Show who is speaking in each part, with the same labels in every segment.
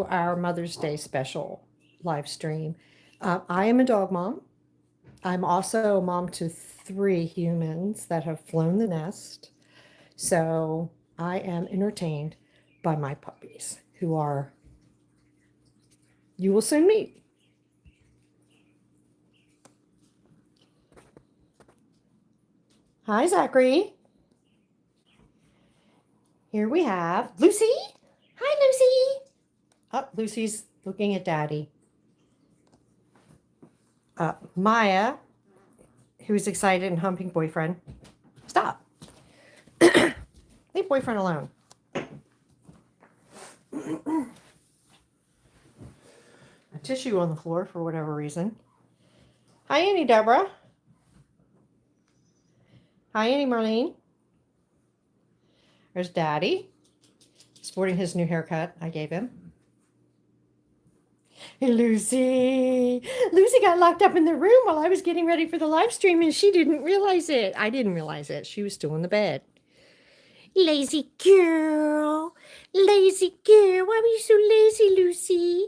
Speaker 1: our Mother's Day special live stream. I am a dog mom. I'm also a mom to 3 humans that have flown the nest. So I am entertained by my puppies, who are, you will soon meet. Hi, Zachary. Here we have Lucy. Hi, Lucy. Oh, Lucy's looking at Daddy. Maya, who's excited and humping boyfriend. Stop. Leave boyfriend alone. A tissue on the floor for whatever reason. Hi, Annie Deborah. Hi, Annie Marlene. There's Daddy, sporting his new haircut I gave him. Hey, Lucy. Lucy got locked up in the room while I was getting ready for the live stream, and she didn't realize it. I didn't realize it. She was still in the bed. Lazy girl. Lazy girl. Why were you so lazy, Lucy?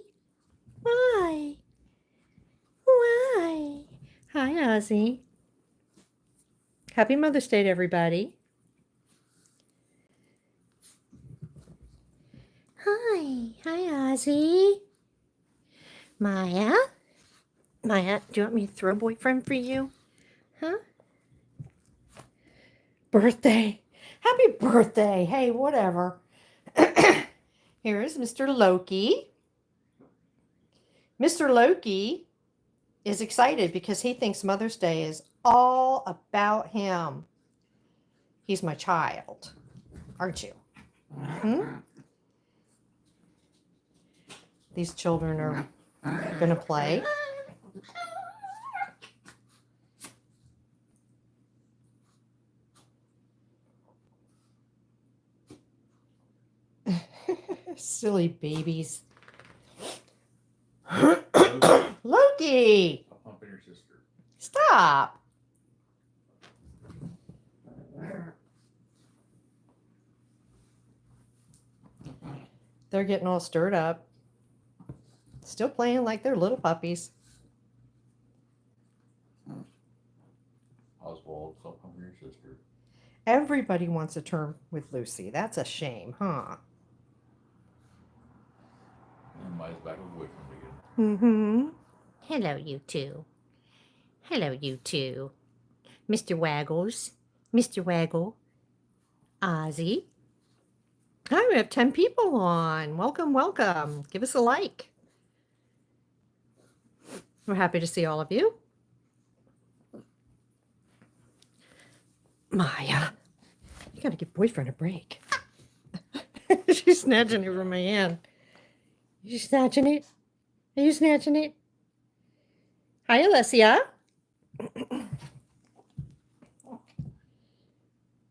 Speaker 1: Why? Why? Hi, Ozzy. Happy Mother's Day to everybody. Hi. Hi, Ozzy. Maya? Maya, do you want me to throw a boyfriend for you? Huh? Birthday. Happy birthday. Hey, whatever. Here's Mr. Loki. Mr. Loki is excited because he thinks Mother's Day is all about him. He's my child, aren't you? These children are going to play. Silly babies. Loki!
Speaker 2: I'll pump in your sister.
Speaker 1: Stop. They're getting all stirred up. Still playing like they're little puppies.
Speaker 2: Oswald, I'll pump in your sister.
Speaker 1: Everybody wants a turn with Lucy. That's a shame, huh?
Speaker 2: And Maya's back with boyfriend again.
Speaker 1: Mm-hmm. Hello, you two. Hello, you two. Mr. Waggles. Mr. Waggle. Ozzy. Hi, we have 10 people on. Welcome, welcome. Give us a like. We're happy to see all of you. Maya, you gotta give boyfriend a break. She's snatching it from my hand. You snatching it? Are you snatching it? Hi, Alessia.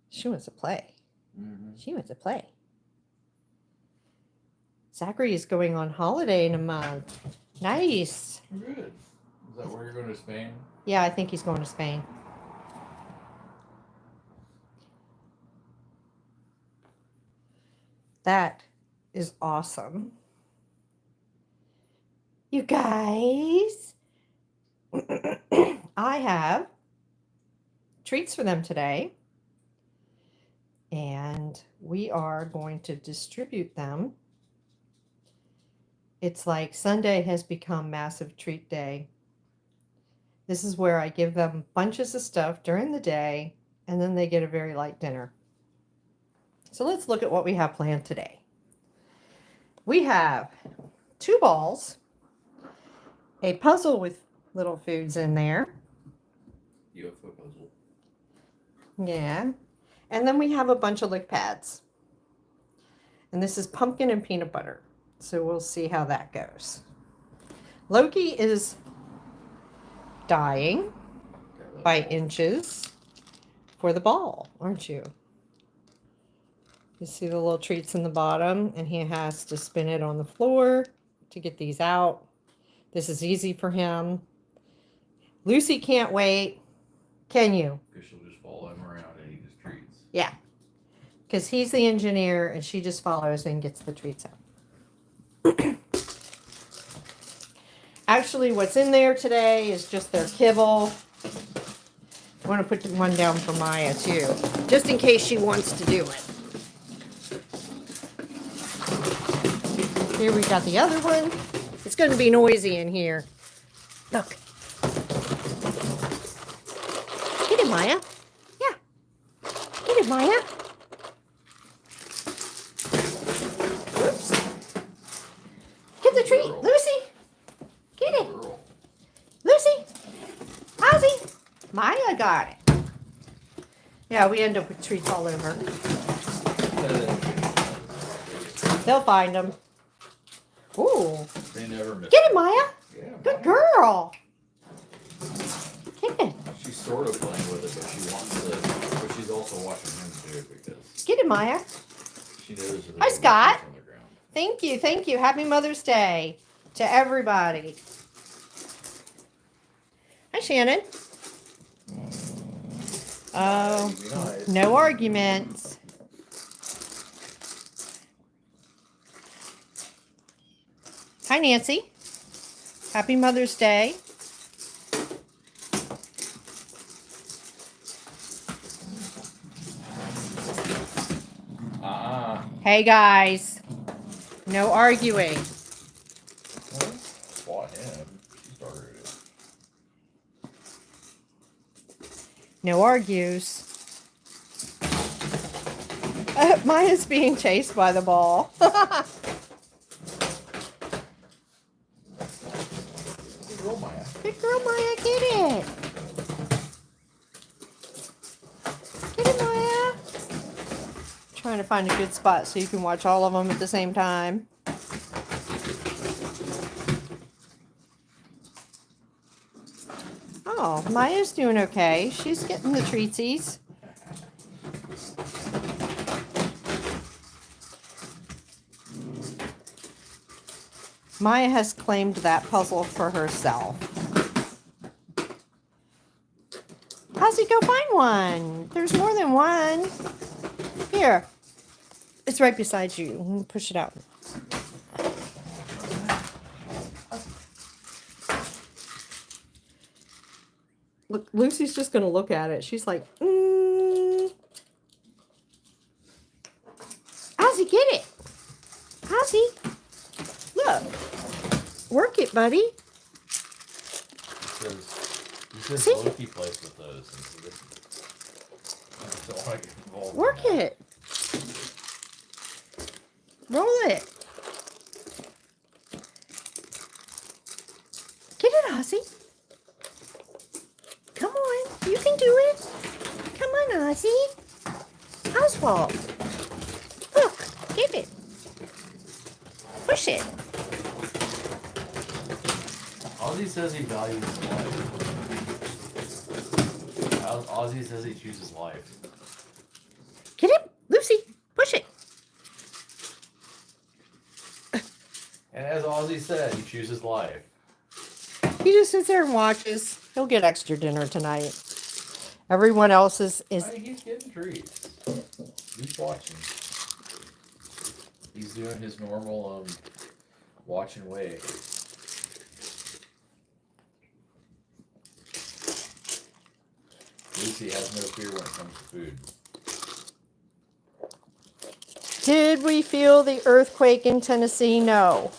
Speaker 1: She wants to play. She wants to play. Zachary is going on holiday in a month. Nice.
Speaker 2: Good. Is that where you're going to Spain?
Speaker 1: Yeah, I think he's going to Spain. That is awesome. You guys, I have treats for them today, and we are going to distribute them. It's like Sunday has become massive treat day. This is where I give them bunches of stuff during the day, and then they get a very light dinner. So let's look at what we have planned today. We have 2 balls, a puzzle with little foods in there.
Speaker 2: UFO puzzle.
Speaker 1: Yeah. And then we have a bunch of lick pads. And this is pumpkin and peanut butter. So we'll see how that goes. Loki is dying by inches for the ball, aren't you? You see the little treats in the bottom, and he has to spin it on the floor to get these out. This is easy for him. Lucy can't wait. Can you?
Speaker 2: Because she'll just follow him around and eat his treats.
Speaker 1: Yeah. Because he's the engineer, and she just follows and gets the treats out. Actually, what's in there today is just their kibble. I want to put one down for Maya too, just in case she wants to do it. Here we got the other one. It's going to be noisy in here. Look. Get it, Maya. Yeah. Get it, Maya. Oops. Get the treat, Lucy. Get it. Lucy. Ozzy. Maya got it. Yeah, we end up with treats all over. They'll find them. Ooh.
Speaker 2: They never miss.
Speaker 1: Get it, Maya.
Speaker 2: Yeah,
Speaker 1: Good girl. Get it.
Speaker 2: She's sort of playing with it, but she wants to. But she's also watching him do it because
Speaker 1: Get it, Maya.
Speaker 2: she knows that
Speaker 1: Hi, Scott.
Speaker 2: on the ground.
Speaker 1: Thank you. Thank you. Happy Mother's Day to everybody. Hi, Shannon. Oh, no arguments. Hi, Nancy. Happy Mother's Day. Hey, guys. No arguing.
Speaker 2: Well, fought him. She started it.
Speaker 1: No argues. Maya's being chased by the ball.
Speaker 2: Good girl, Maya.
Speaker 1: Good girl, Maya. Get it. Get it, Maya. Trying to find a good spot so you can watch all of them at the same time. Oh, Maya's doing okay. She's getting the treatsies. Maya has claimed that puzzle for herself. Ozzy, go find one. There's more than one. Here. It's right beside you. Push it out. Look, Lucy's just going to look at it. She's like, Ozzy, get it. Ozzy, look. Work it, buddy.
Speaker 2: He says Loki plays with those. And so I get involved.
Speaker 1: Work it. Roll it. Get it, Ozzy. Come on. You can do it. Come on, Ozzy. Oswald. Look. Get it. Push it.
Speaker 2: Ozzy says he values life. Ozzy says he chooses life.
Speaker 1: Get it, Lucy. Push it.
Speaker 2: And as Ozzy said, he chooses life.
Speaker 1: He just sits there and watches. He'll get extra dinner tonight. Everyone else is
Speaker 2: I mean, he's getting treats. He's watching. He's doing his normal watching way. Lucy has no fear when it comes to food.
Speaker 1: Did we feel the earthquake in Tennessee? No.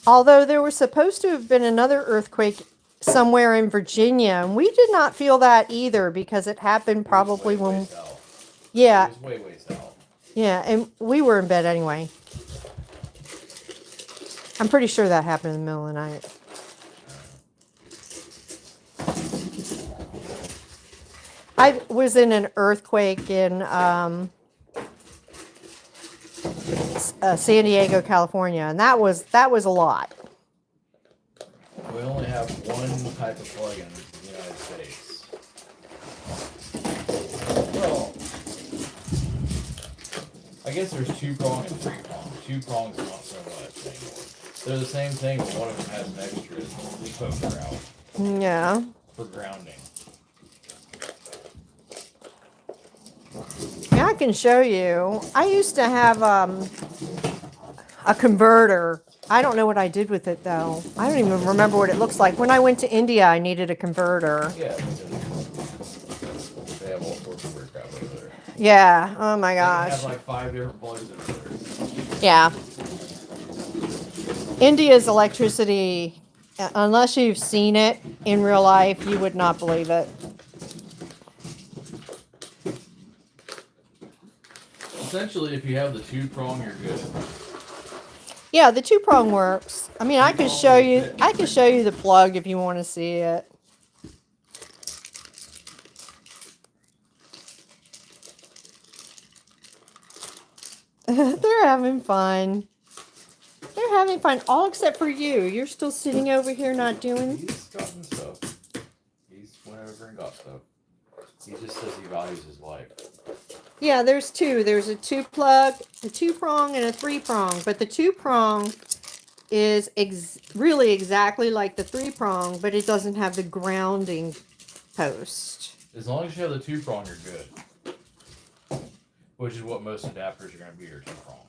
Speaker 1: Although there was supposed to have been another earthquake somewhere in Virginia, and we did not feel that either because it happened probably when...
Speaker 2: Way south.
Speaker 1: Yeah.
Speaker 2: It was way south.
Speaker 1: Yeah, and we were in bed anyway. I'm pretty sure that happened in the middle of the night. I was in an earthquake in San Diego, California, and that was a lot.
Speaker 2: We only have one type of plug in the United States. Well, I guess there's two prong and three prong. Two prongs not so much anymore. They're the same thing, but one of them has an extra poker out
Speaker 1: Yeah.
Speaker 2: for grounding.
Speaker 1: Yeah, I can show you. I used to have a converter. I don't know what I did with it though. I don't even remember what it looks like. When I went to India, I needed a converter.
Speaker 2: Yeah, because they have all sorts of weird crap over there.
Speaker 1: Yeah. Oh my
Speaker 2: They have
Speaker 1: gosh.
Speaker 2: like 5 different plugs over there.
Speaker 1: Yeah. India's electricity, unless you've seen it in real life, you would not believe it.
Speaker 2: Essentially, if you have the 2-prong, you're good.
Speaker 1: Yeah, the 2-prong works. I mean, I could show you. I could show you the plug if you want to see it. They're having fun. They're having fun, all except for you. You're still sitting over here not doing.
Speaker 2: He's gotten stuff. He's went over and got stuff. He just says he values his life.
Speaker 1: Yeah, there's two. There's a 2-plug, a 2-prong, and a 3-prong. But the 2-prong is really exactly like the 3-prong, but it doesn't have the grounding post.
Speaker 2: As long as you have the 2-prong, you're good. Which is what most adapters are going to be, are 2-prong.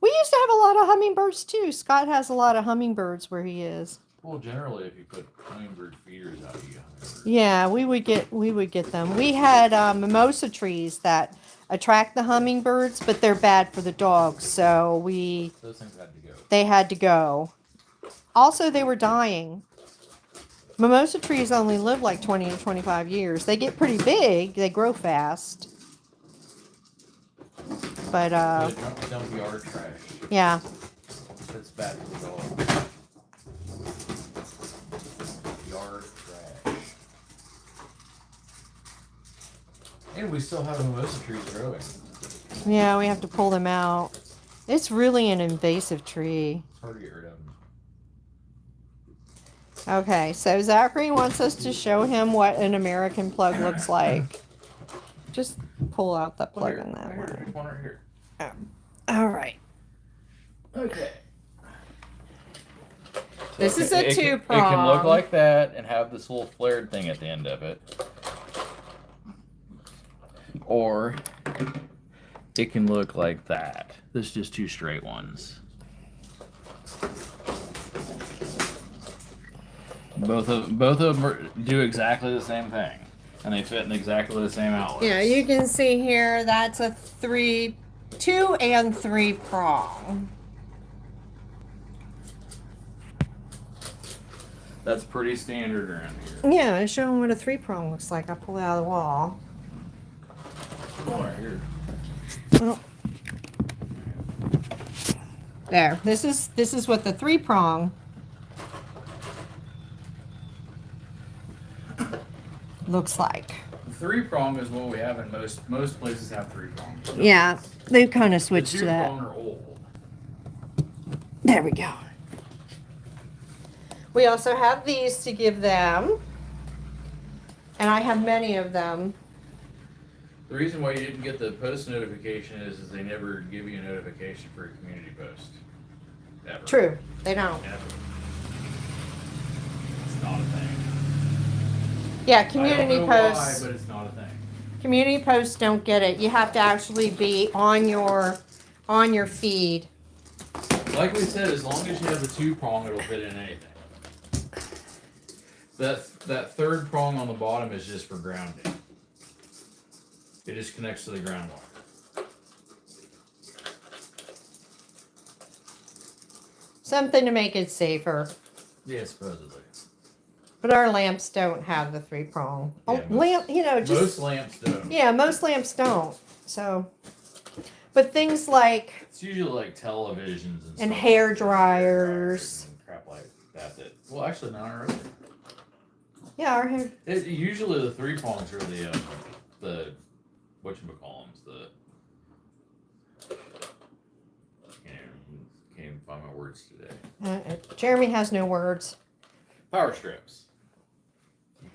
Speaker 1: We used to have a lot of hummingbirds too. Scott has a lot of hummingbirds where he is.
Speaker 2: Well, generally, if you put hummingbird feeders out, you get hummingbirds.
Speaker 1: Yeah, we would get them. We had mimosa trees that attract the hummingbirds, but they're bad for the dogs, so
Speaker 2: Those things had to go.
Speaker 1: they had to go. Also, they were dying. Mimosa trees only live like 20 to 25 years. They get pretty big. They grow fast. But
Speaker 2: Dump yard trash.
Speaker 1: yeah.
Speaker 2: That's bad for the dog. Yard trash. And we still have mimosa trees growing.
Speaker 1: Yeah, we have to pull them out. It's really an invasive tree.
Speaker 2: It's hard to get rid of them.
Speaker 1: Okay, so Zachary wants us to show him what an American plug looks like. Just pull out the plug in that
Speaker 2: Right
Speaker 1: one.
Speaker 2: here. One right here.
Speaker 1: All right.
Speaker 2: Okay.
Speaker 1: This is a
Speaker 2: It can look
Speaker 1: two-prong.
Speaker 2: like that and have this little flared thing at the end of it. Or it can look like that. This is just 2 straight ones. Both of them do exactly the same thing, and they fit in exactly the same outlet.
Speaker 1: Yeah, you can see here that's a 2 and 3 prong.
Speaker 2: That's pretty standard around here.
Speaker 1: Yeah, show them what a 3 prong looks like. I pull it out of the wall.
Speaker 2: One right here.
Speaker 1: Well, there. This is what the 3 prong looks like.
Speaker 2: 3-prong is what we have in most places have 3-prong.
Speaker 1: Yeah, they've kind of
Speaker 2: The
Speaker 1: switched to that.
Speaker 2: 2-prong are old.
Speaker 1: There we go. We also have these to give them, and I have many of them.
Speaker 2: The reason why you didn't get the post notification is they never give you a notification for a community post. Ever.
Speaker 1: True, they don't.
Speaker 2: Ever. It's not a thing.
Speaker 1: Yeah,
Speaker 2: I
Speaker 1: community
Speaker 2: don't know
Speaker 1: posts.
Speaker 2: why, but it's not a thing.
Speaker 1: Community posts don't get it. You have to actually be on your feed.
Speaker 2: Like we said, as long as you have the 2-prong, it'll fit in anything. That 3rd prong on the bottom is just for grounding. It just connects to the ground wire.
Speaker 1: Something to make it safer.
Speaker 2: Yeah, supposedly.
Speaker 1: But our lamps don't have the 3 prong.
Speaker 2: Yeah, most lamps don't.
Speaker 1: Yeah, most lamps don't. So, but things like
Speaker 2: It's usually like televisions
Speaker 1: and
Speaker 2: stuff.
Speaker 1: hair dryers.
Speaker 2: And crap like that. Well, actually, not really.
Speaker 1: Yeah, our hair.
Speaker 2: Usually the 3-prongs are the whatchamacallums, can't even find my words today.
Speaker 1: Jeremy has no words.
Speaker 2: Power strips.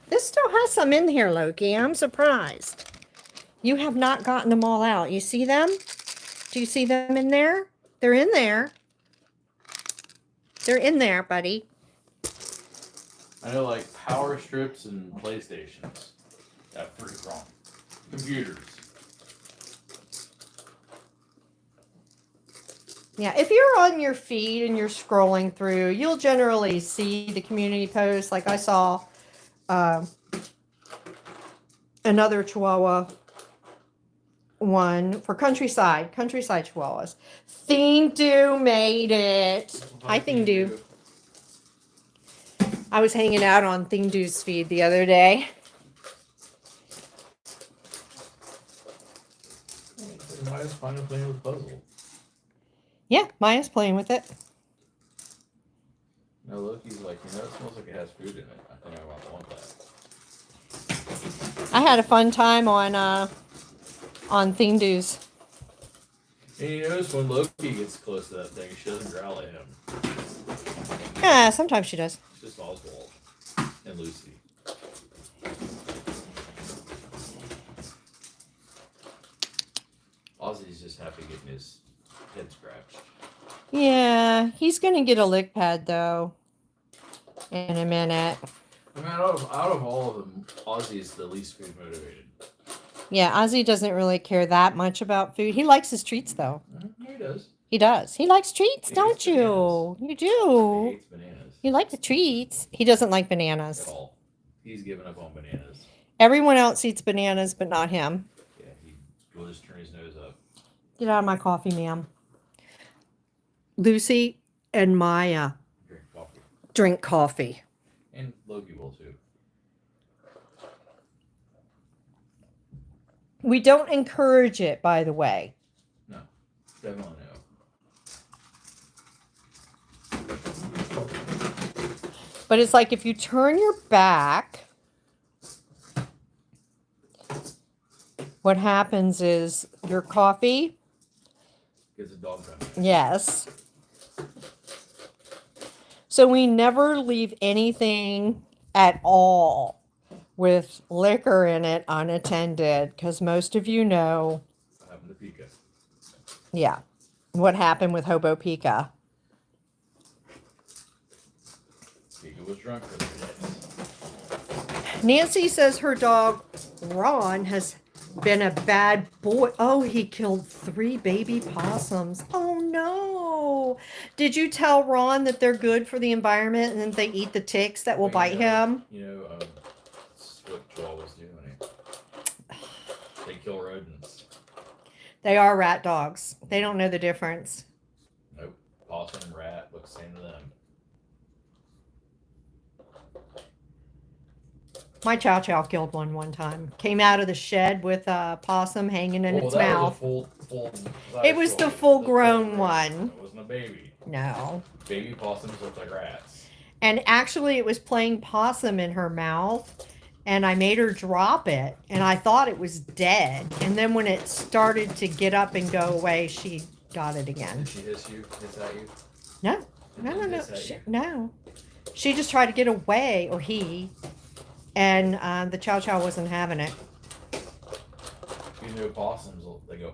Speaker 1: This still has some in here, Loki. I'm surprised. You have not gotten them all out. You see them? Do you see them in there? They're in there. They're in there, buddy.
Speaker 2: I know, like power strips and PlayStations have 3-prong. Computers.
Speaker 1: Yeah, if you're on your feed and you're scrolling through, you'll generally see the community posts. Like I saw another Chihuahua one for countryside Chihuahuas. Thing Do made it. Hi, Thing Do. I was hanging out on Thing Do's feed the other day.
Speaker 2: Maya's finally playing with the puzzle.
Speaker 1: Yeah, Maya's playing with it.
Speaker 2: No, Loki's like, it smells like it has food in it. I think I might want that.
Speaker 1: I had a fun time on Thing Do's.
Speaker 2: And you notice when Loki gets close to that thing, she doesn't growl at him.
Speaker 1: Yeah, sometimes she does.
Speaker 2: It's just Oswald and Lucy. Ozzy's just happy getting his head scratched.
Speaker 1: Yeah, he's gonna get a lick pad though in a minute.
Speaker 2: I mean, out of all of them, Ozzy is the least food motivated.
Speaker 1: Yeah, Ozzy doesn't really care that much about food. He likes his treats though.
Speaker 2: Yeah, he does.
Speaker 1: He does. He likes treats,
Speaker 2: He
Speaker 1: don't
Speaker 2: hates
Speaker 1: you?
Speaker 2: bananas.
Speaker 1: You
Speaker 2: He
Speaker 1: do.
Speaker 2: hates bananas
Speaker 1: You like the treats. He doesn't like bananas.
Speaker 2: at all. He's given up on bananas.
Speaker 1: Everyone else eats bananas, but not him.
Speaker 2: Yeah, he will just turn his nose up.
Speaker 1: Get out of my coffee, ma'am. Lucy and Maya
Speaker 2: Drink coffee.
Speaker 1: drink coffee.
Speaker 2: And Loki will too.
Speaker 1: We don't encourage it, by the way.
Speaker 2: No, definitely no.
Speaker 1: But it's like if you turn your back, what happens is your coffee,
Speaker 2: Gets a dog gun.
Speaker 1: yes. So we never leave anything at all with liquor in it unattended, because most of you know,
Speaker 2: What happened to Pica?
Speaker 1: yeah, what happened with Hobo Pica.
Speaker 2: Pica was drunk for 3 days.
Speaker 1: Nancy says her dog, Ron, has been a bad boy. Oh, he killed 3 baby possums. Oh, no. Did you tell Ron that they're good for the environment and that they eat the ticks that will bite him?
Speaker 2: You know, that's what Chihuahuas do. They kill rodents.
Speaker 1: They are rat dogs. They don't know the difference.
Speaker 2: Nope. Possum and rat look the same to them.
Speaker 1: My Chow Chow killed one time. Came out of the shed with a possum hanging in its
Speaker 2: that
Speaker 1: mouth.
Speaker 2: Was a full
Speaker 1: It was the full-grown one.
Speaker 2: It wasn't a baby.
Speaker 1: No.
Speaker 2: Baby possums look like rats.
Speaker 1: And actually, it was playing possum in her mouth, and I made her drop it, and I thought it was dead. And then when it started to get up and go away, she got it again.
Speaker 2: Did she hiss you? Hiss at you?
Speaker 1: No. No. She just tried to get away, or he, and the Chow Chow wasn't having it.
Speaker 2: You know possums, they go.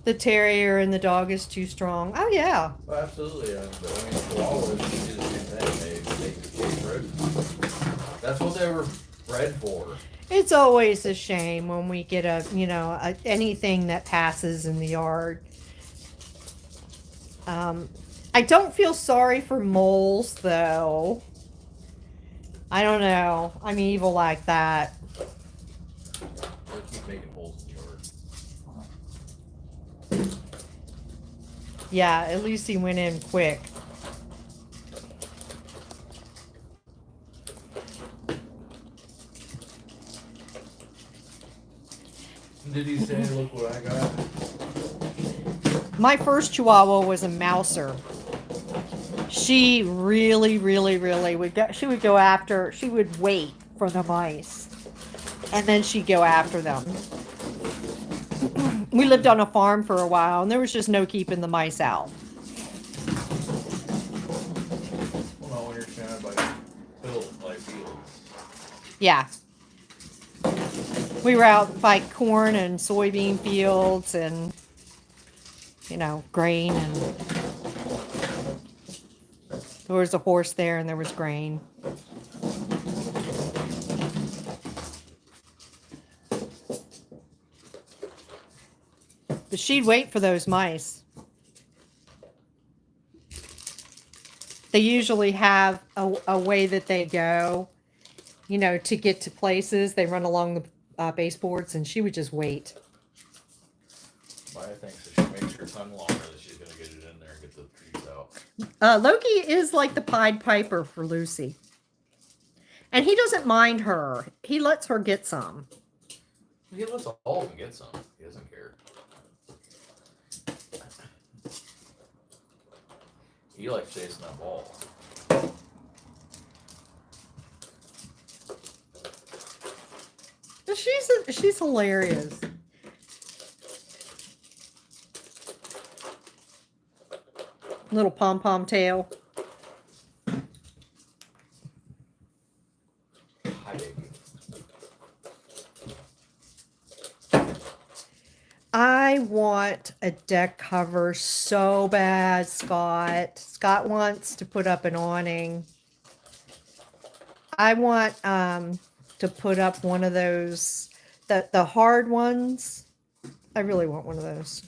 Speaker 1: The terrier and the dog is too strong. Oh, yeah.
Speaker 2: Well, absolutely. But I mean, Chihuahuas do the same thing. They chase rodents. That's what they were bred for.
Speaker 1: It's always a shame when we get anything that passes in the yard. I don't feel sorry for moles, though. I don't know. I'm evil like that.
Speaker 2: They keep making holes in the yard.
Speaker 1: Yeah, at least he went in quick.
Speaker 2: Did he say, look what I got?
Speaker 1: My first Chihuahua was a mouser. She really would go, she would wait for the mice. And then she'd go after them. We lived on a farm for a while, and there was just no keeping the mice out.
Speaker 2: Well, no, when you're surrounded by fields.
Speaker 1: Yeah. We were out by corn and soybean fields and, grain, and there was a horse there and there was grain. But she'd wait for those mice. They usually have a way that they go, you know, to get to places. They run along the baseboards, and she would just wait.
Speaker 2: Maya thinks if she makes her tongue longer, that she's gonna get it in there and get the treats out.
Speaker 1: Loki is like the Pied Piper for Lucy. And he doesn't mind her. He lets her get some.
Speaker 2: He lets all of them get some. He doesn't care. He likes chasing that ball.
Speaker 1: She's hilarious. Little pom-pom tail. I want a deck cover so bad, Scott. Scott wants to put up an awning. I want to put up one of those, the hard ones. I really want one of those.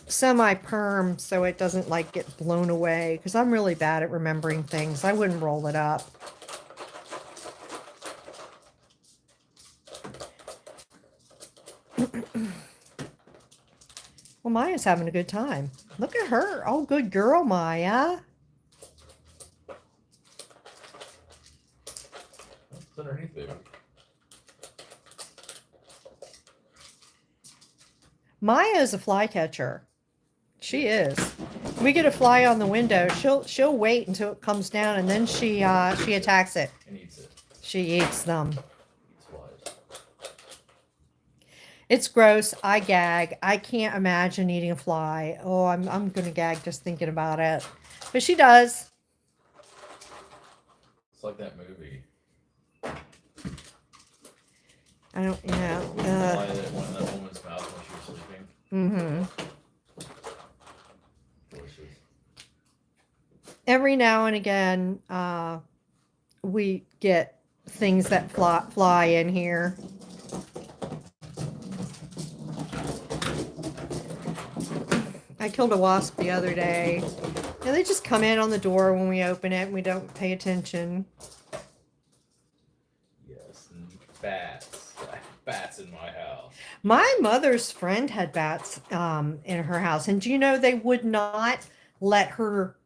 Speaker 1: Semi-perm, so it doesn't like get blown away, because I'm really bad at remembering things. I wouldn't roll it up. Well, Maya's having a good time. Look at her. Oh, good girl, Maya.
Speaker 2: It's underneath there.
Speaker 1: Maya is a fly catcher. She is. We get a fly on the window. She'll wait until it comes down, and then she attacks it.
Speaker 2: And eats it.
Speaker 1: She eats them.
Speaker 2: Eats flies.
Speaker 1: It's gross. I gag. I can't imagine eating a fly. Oh, I'm gonna gag just thinking about it. But she does.
Speaker 2: It's like that movie.
Speaker 1: I don't. Yeah.
Speaker 2: The fly that went in that woman's mouth when she was sleeping.
Speaker 1: Mm-hmm.
Speaker 2: Delicious.
Speaker 1: Every now and again, we get things that fly in here. I killed a wasp the other day. And they just come in on the door when we open it and we don't pay attention.
Speaker 2: Yes, and bats. I have bats in my house.
Speaker 1: My mother's friend had bats in her house. And do you know they would not let her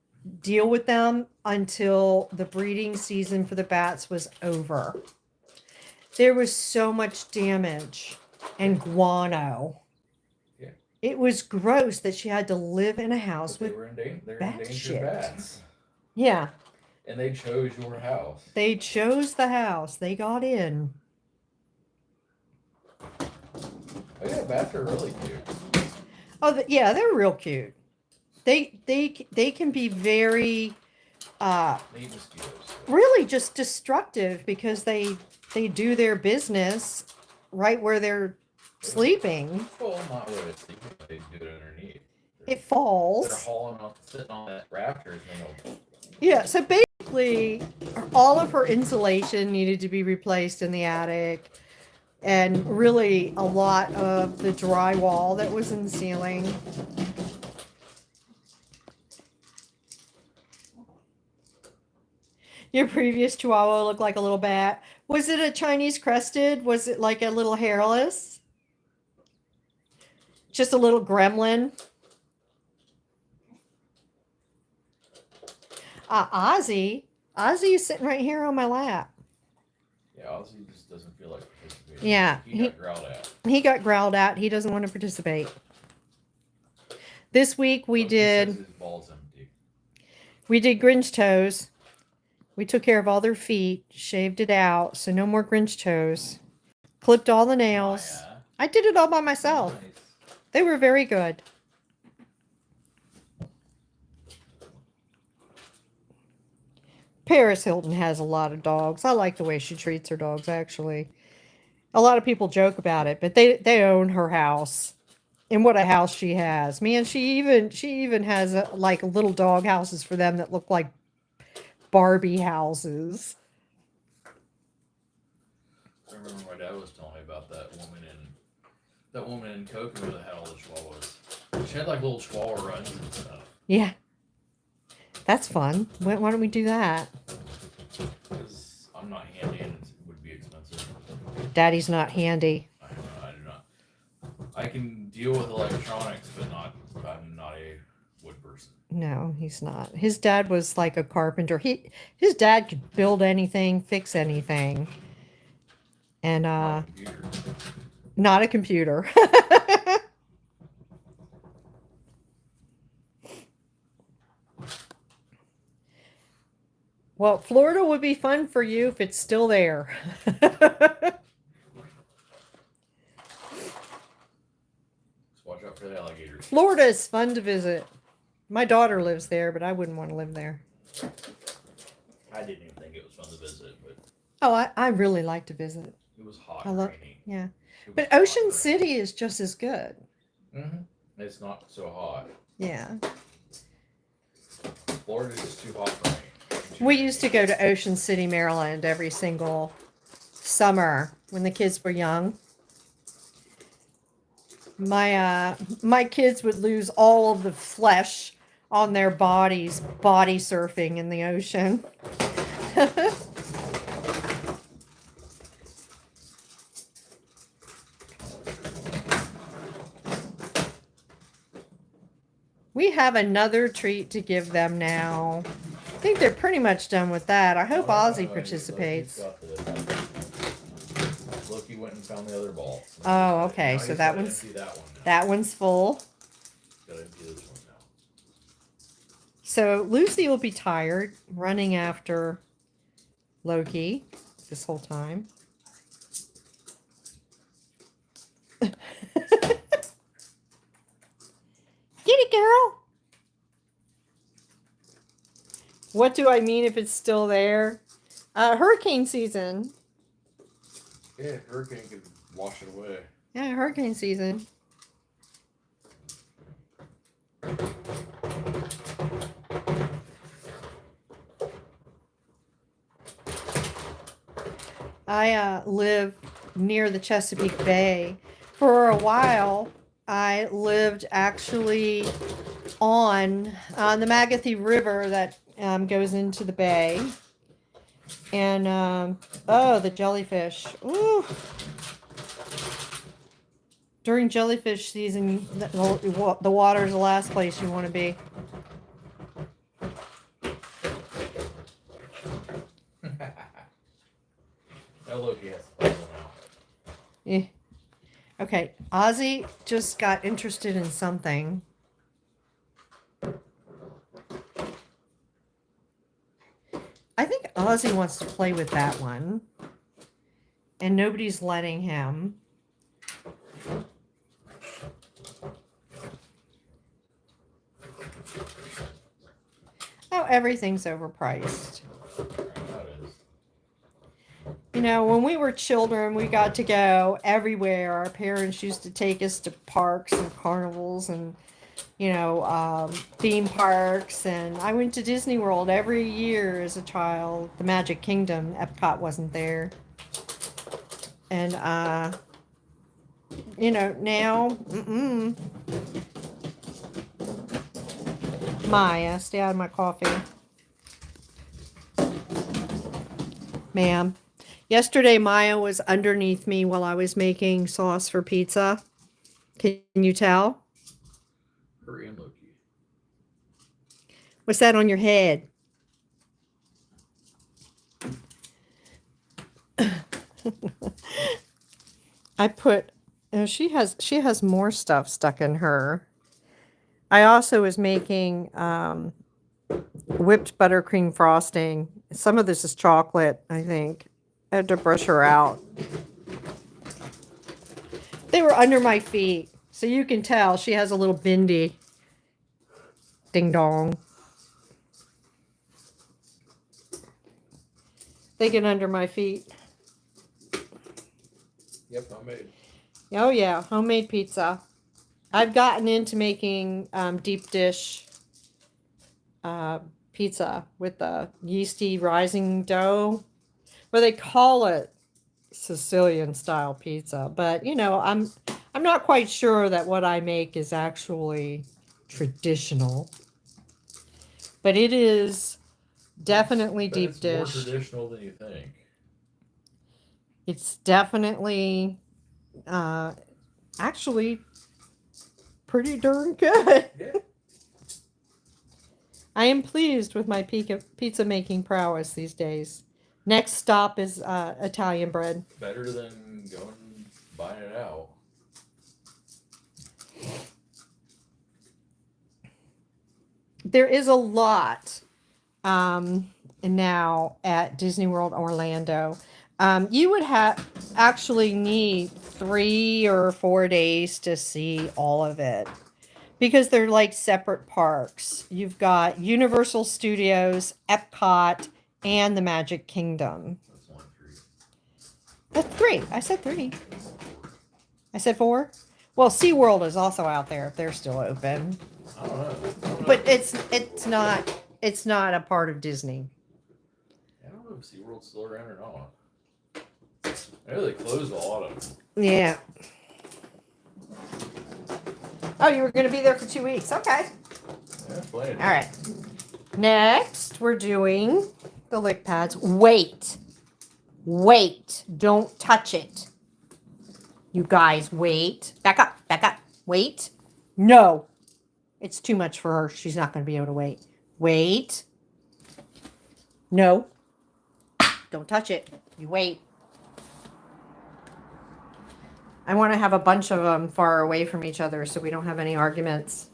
Speaker 1: deal with them until the breeding season for the bats was over. There was so much damage and guano.
Speaker 2: Yeah.
Speaker 1: It was gross that she had to live in a house
Speaker 2: But
Speaker 1: with
Speaker 2: they're
Speaker 1: bat
Speaker 2: endangered
Speaker 1: shit.
Speaker 2: bats.
Speaker 1: Yeah.
Speaker 2: And they chose your house.
Speaker 1: They chose the house. They got in.
Speaker 2: Oh yeah, bats are really cute.
Speaker 1: Oh, yeah, they're real cute. They can be very
Speaker 2: Neat mosquitoes.
Speaker 1: really just destructive because they do their business right where they're sleeping.
Speaker 2: Well, not really. They do it underneath.
Speaker 1: It falls.
Speaker 2: They're hauling off, sitting on that rafters, and they'll.
Speaker 1: Yeah, so basically, all of her insulation needed to be replaced in the attic, and really a lot of the drywall that was in the ceiling. Your previous Chihuahua looked like a little bat. Was it a Chinese crested? Was it like a little hairless? Just a little gremlin? Ozzy is sitting right here on my lap.
Speaker 2: Yeah, Ozzy just doesn't feel like participating.
Speaker 1: Yeah,
Speaker 2: He got growled at.
Speaker 1: He got growled at. He doesn't want to participate. This week we
Speaker 2: Loki says
Speaker 1: did
Speaker 2: his ball's empty.
Speaker 1: Grinch toes. We took care of all their feet, shaved it out, so no more Grinch toes. Clipped all the nails.
Speaker 2: Oh, yeah.
Speaker 1: I did it all by myself.
Speaker 2: Nice.
Speaker 1: They were very good. Paris Hilton has a lot of dogs. I like the way she treats her dogs, actually. A lot of people joke about it, but they own her house. And what a house she has. Man, she even has like little dog houses for them that look like Barbie houses.
Speaker 2: I remember my dad was telling me about that woman in Kokomo that had all the chihuahuas. She had like little chihuahua runs and stuff.
Speaker 1: Yeah. That's fun. Why don't we do that?
Speaker 2: Because I'm not handy and it would be expensive.
Speaker 1: Daddy's not handy.
Speaker 2: I do not. I can deal with electronics, but I'm not a wood person.
Speaker 1: No, he's not. His dad was like a carpenter. His dad could build anything, fix anything. And
Speaker 2: Not a computer.
Speaker 1: not a computer. Well, Florida would be fun for you if it's still there.
Speaker 2: Just watch out for the alligators.
Speaker 1: Florida is fun to visit. My daughter lives there, but I wouldn't want to live there.
Speaker 2: I didn't even think it was fun to visit, but
Speaker 1: Oh, I really like to visit.
Speaker 2: it was hot
Speaker 1: I
Speaker 2: and
Speaker 1: love,
Speaker 2: rainy.
Speaker 1: yeah.
Speaker 2: It was
Speaker 1: But
Speaker 2: hot
Speaker 1: Ocean
Speaker 2: and
Speaker 1: City is just as good.
Speaker 2: rainy. It's not so hot.
Speaker 1: Yeah.
Speaker 2: Florida's just too hot for me.
Speaker 1: We used to go to Ocean City, Maryland every single summer when the kids were young. My kids would lose all of the flesh on their bodies body surfing in the ocean. We have another treat to give them now. I think they're pretty much done with that. I hope Ozzy participates.
Speaker 2: Loki went and found the other ball.
Speaker 1: Oh, okay.
Speaker 2: Now
Speaker 1: So
Speaker 2: he's
Speaker 1: that
Speaker 2: gotta
Speaker 1: one's
Speaker 2: empty that one now.
Speaker 1: that one's full.
Speaker 2: Gotta empty this one now.
Speaker 1: So Lucy will be tired running after Loki this whole time. Get it, girl. What do I mean if it's still there? Hurricane season.
Speaker 2: Yeah, hurricane could wash it away.
Speaker 1: Yeah, hurricane season. I live near the Chesapeake Bay. For a while, I lived actually on the Magathie River that goes into the bay. And, oh, the jellyfish. Ooh. During jellyfish season, the water is the last place you want to be.
Speaker 2: Now Loki has to play one now.
Speaker 1: Yeah. Okay, Ozzy just got interested in something. I think Ozzy wants to play with that one. And nobody's letting him. Oh, everything's overpriced.
Speaker 2: That is.
Speaker 1: You know, when we were children, we got to go everywhere. Our parents used to take us to parks and carnivals and, theme parks. And I went to Disney World every year as a child. The Magic Kingdom, Epcot wasn't there. And, now, Maya, stay out of my coffee. Ma'am. Yesterday, Maya was underneath me while I was making sauce for pizza. Can you tell?
Speaker 2: Hurry and Loki.
Speaker 1: What's that on your head? I put, she has more stuff stuck in her. I also was making whipped buttercream frosting. Some of this is chocolate, I think. I had to brush her out. They were under my feet, so you can tell she has a little bindi. Ding dong. They get under my feet.
Speaker 2: Yep, homemade.
Speaker 1: Oh yeah, homemade pizza. I've gotten into making deep dish pizza with the yeasty rising dough. Well, they call it Sicilian style pizza, but I'm not quite sure that what I make is actually traditional. But it is definitely
Speaker 2: But
Speaker 1: deep
Speaker 2: it's
Speaker 1: dish.
Speaker 2: more traditional than you think.
Speaker 1: It's definitely actually pretty darn good.
Speaker 2: Yeah.
Speaker 1: I am pleased with my pizza making prowess these days. Next stop is Italian bread.
Speaker 2: Better than going and buying it out.
Speaker 1: There is a lot now at Disney World Orlando. You would have actually need 3 or 4 days to see all of it because they're like separate parks. You've got Universal Studios, Epcot, and the Magic Kingdom.
Speaker 2: That's only 3.
Speaker 1: That's 3. I said 3. I said 4. Well, SeaWorld is also out there if they're still open.
Speaker 2: I don't know.
Speaker 1: But it's not a part of Disney.
Speaker 2: I don't know if SeaWorld's still around or not. I know they closed a lot of them.
Speaker 1: Yeah. Oh, you were going to be there for 2 weeks. Okay.
Speaker 2: Yeah, plenty.
Speaker 1: All right. Next, we're doing the lick pads. Wait. Wait. Don't touch it. You guys, wait. Back up. Back up. Wait. No. It's too much for her. She's not going to be able to wait. Wait. No. Don't touch it. You wait. I want to have a bunch of them far away from each other so we don't have any arguments.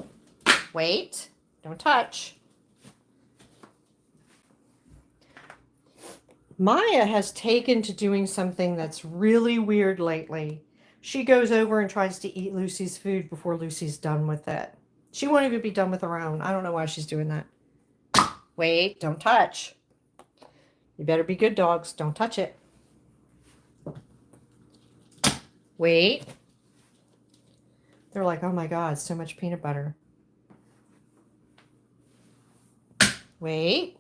Speaker 1: Wait. Don't touch. Maya has taken to doing something that's really weird lately. She goes over and tries to eat Lucy's food before Lucy's done with it. She won't even be done with her own. I don't know why she's doing that. Wait, don't touch. You better be good dogs. Don't touch it. Wait. They're like, oh my God, so much peanut butter. Wait.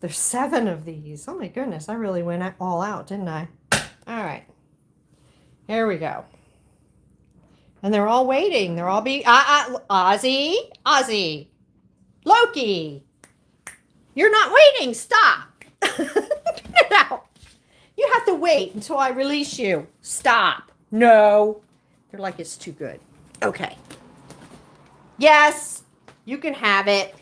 Speaker 1: There's 7 of these. Oh my goodness, I really went all out, didn't I? All right. Here we go. And they're all waiting. They're all being, Ozzy, Ozzy, Loki. You're not waiting. Stop. Get out. You have to wait until I release you. Stop. No. They're like, it's too good. Okay. Yes, you can have it.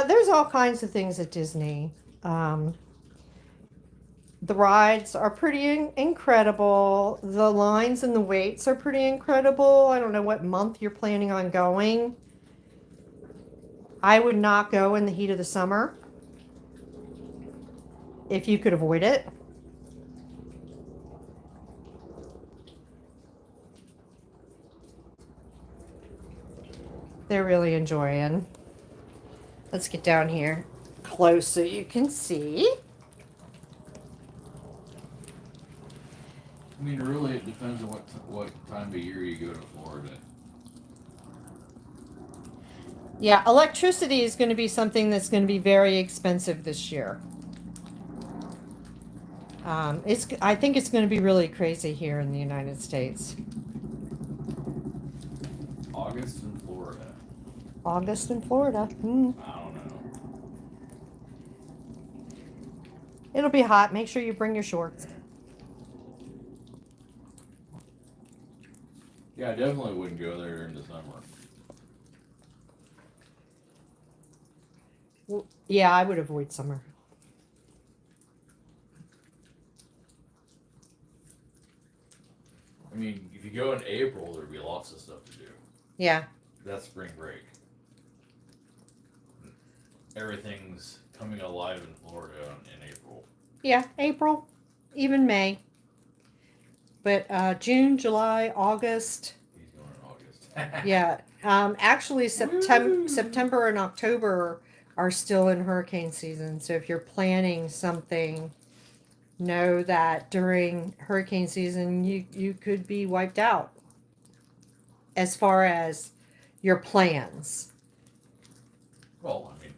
Speaker 1: There's all kinds of things at Disney. The rides are pretty incredible. The lines and the waits are pretty incredible. I don't know what month you're planning on going. I would not go in the heat of the summer if you could avoid it. They're really enjoying. Let's get down here close so you can see.
Speaker 2: I mean, really, it depends on what time of year you go to Florida.
Speaker 1: Yeah, electricity is going to be something that's going to be very expensive this year. I think it's going to be really crazy here in the United States.
Speaker 2: August in Florida.
Speaker 1: August in Florida.
Speaker 2: I don't know.
Speaker 1: It'll be hot. Make sure you bring your shorts.
Speaker 2: Yeah, I definitely wouldn't go there during the summer.
Speaker 1: Well, yeah, I would avoid summer.
Speaker 2: I mean, if you go in April, there'd be lots of stuff to do.
Speaker 1: Yeah.
Speaker 2: That's spring break. Everything's coming alive in Florida in April.
Speaker 1: Yeah, April, even May. But June, July, August.
Speaker 2: He's going in August.
Speaker 1: Yeah. Actually, September and October are still in hurricane season. So if you're planning something, know that during hurricane season, you could be wiped out as far as your plans?
Speaker 2: Well, I mean,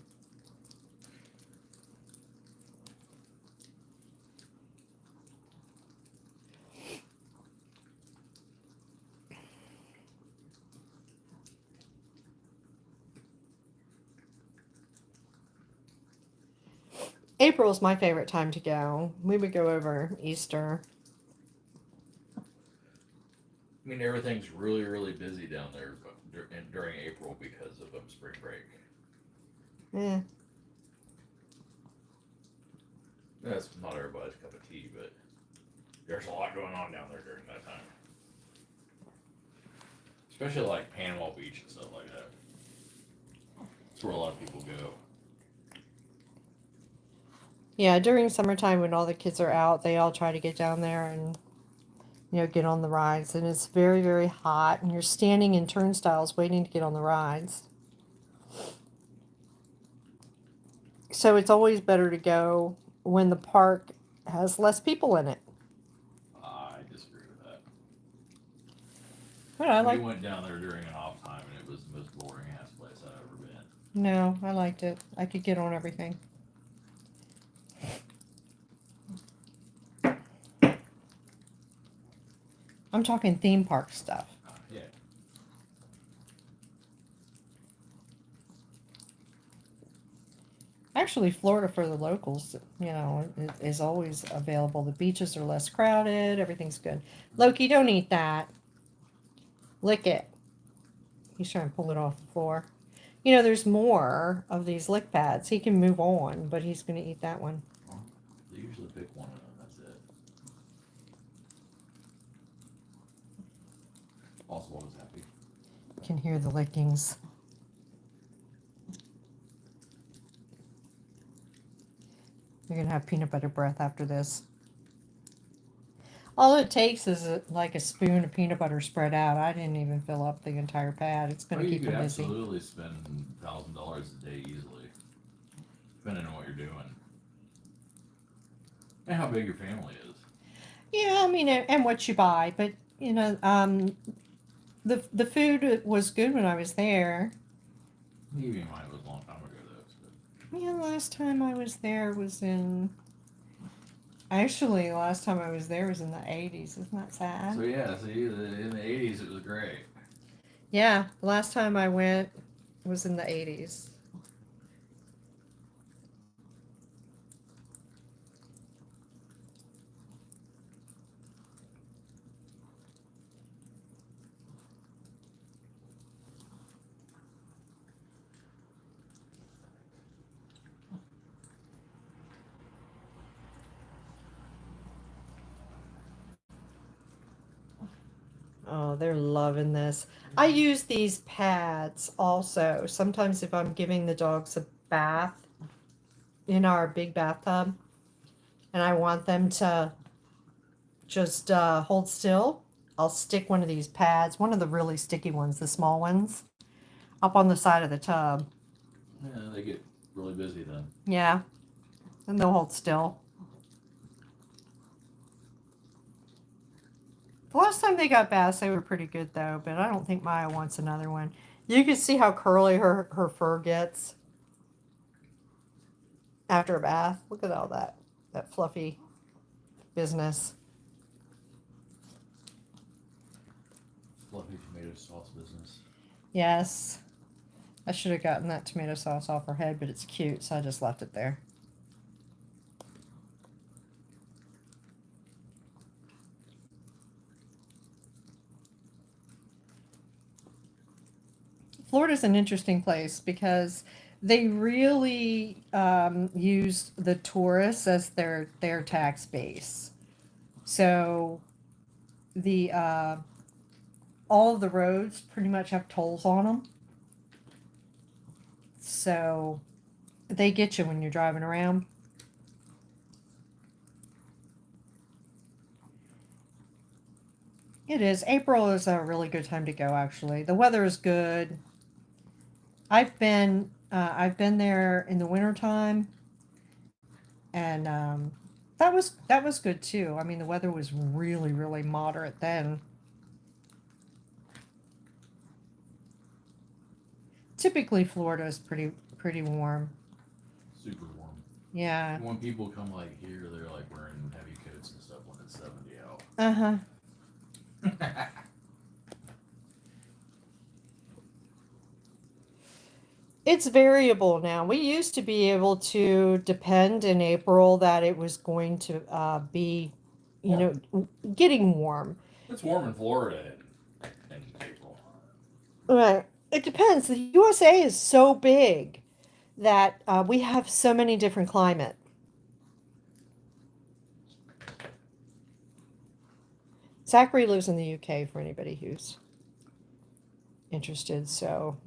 Speaker 1: April is my favorite time to go. We would go over Easter.
Speaker 2: everything's really, really busy down there during April because of spring break.
Speaker 1: Eh.
Speaker 2: That's not everybody's cup of tea, but there's a lot going on down there during that time. Especially like Panama Beach and stuff like that. That's where a lot of people go.
Speaker 1: Yeah, during summertime when all the kids are out, they all try to get down there and get on the rides. And it's very, very hot, and you're standing in turnstiles waiting to get on the rides. So it's always better to go when the park has less people in it.
Speaker 2: I disagree with that.
Speaker 1: But
Speaker 2: We went down there during an off time, and it was the most boring ass place I've ever been.
Speaker 1: No, I liked it. I could get on everything. I'm talking theme park stuff.
Speaker 2: Yeah.
Speaker 1: Actually, Florida for the locals, is always available. The beaches are less crowded. Everything's good. Loki, don't eat that. Lick it. He's trying to pull it off the floor. There's more of these lick pads. He can move on, but he's going to eat that one.
Speaker 2: Well, they usually pick one of them. That's it. Oswald is happy.
Speaker 1: Can hear the lickings. You're going to have peanut butter breath after this. All it takes is like a spoon of peanut butter spread out. I didn't even fill up the entire pad. It's going to keep him busy.
Speaker 2: You could absolutely spend $1,000 a day easily, depending on what you're doing and how big your family is.
Speaker 1: Yeah, and what you buy, but the food was good when I was there.
Speaker 2: Maybe mine was a long time ago though.
Speaker 1: Yeah, last time I was there was in. Actually, the last time I was there was in the 80s. Isn't that sad?
Speaker 2: So yeah, see, in the 80s it was great.
Speaker 1: Yeah, last time I went was in the 80s. Oh, they're loving this. I use these pads also. Sometimes if I'm giving the dogs a bath in our big bathtub and I want them to just hold still, I'll stick one of these pads, one of the really sticky ones, the small ones, up on the side of the tub.
Speaker 2: Yeah, they get really busy then.
Speaker 1: Yeah, and they'll hold still. The last time they got baths, they were pretty good though, but I don't think Maya wants another one. You can see how curly her fur gets after a bath. Look at all that fluffy business.
Speaker 2: Fluffy tomato sauce business.
Speaker 1: Yes. I should have gotten that tomato sauce off her head, but it's cute, so I just left it there. Florida's an interesting place because they really use the tourists as their tax base. So the all of the roads pretty much have tolls on them. So they get you when you're driving around. It is. April is a really good time to go, actually. The weather is good. I've been there in the wintertime, and that was good too. The weather was really, really moderate then. Typically, Florida is pretty warm.
Speaker 2: Super warm.
Speaker 1: Yeah.
Speaker 2: When people come like here, they're like wearing heavy coats and stuff when it's 70 out.
Speaker 1: Uh-huh. It's variable now. We used to be able to depend in April that it was going to be, getting warm.
Speaker 2: It's warm in Florida in April.
Speaker 1: Right. It depends. The USA is so big that we have so many different climate. Zachary lives in the UK for anybody who's interested, so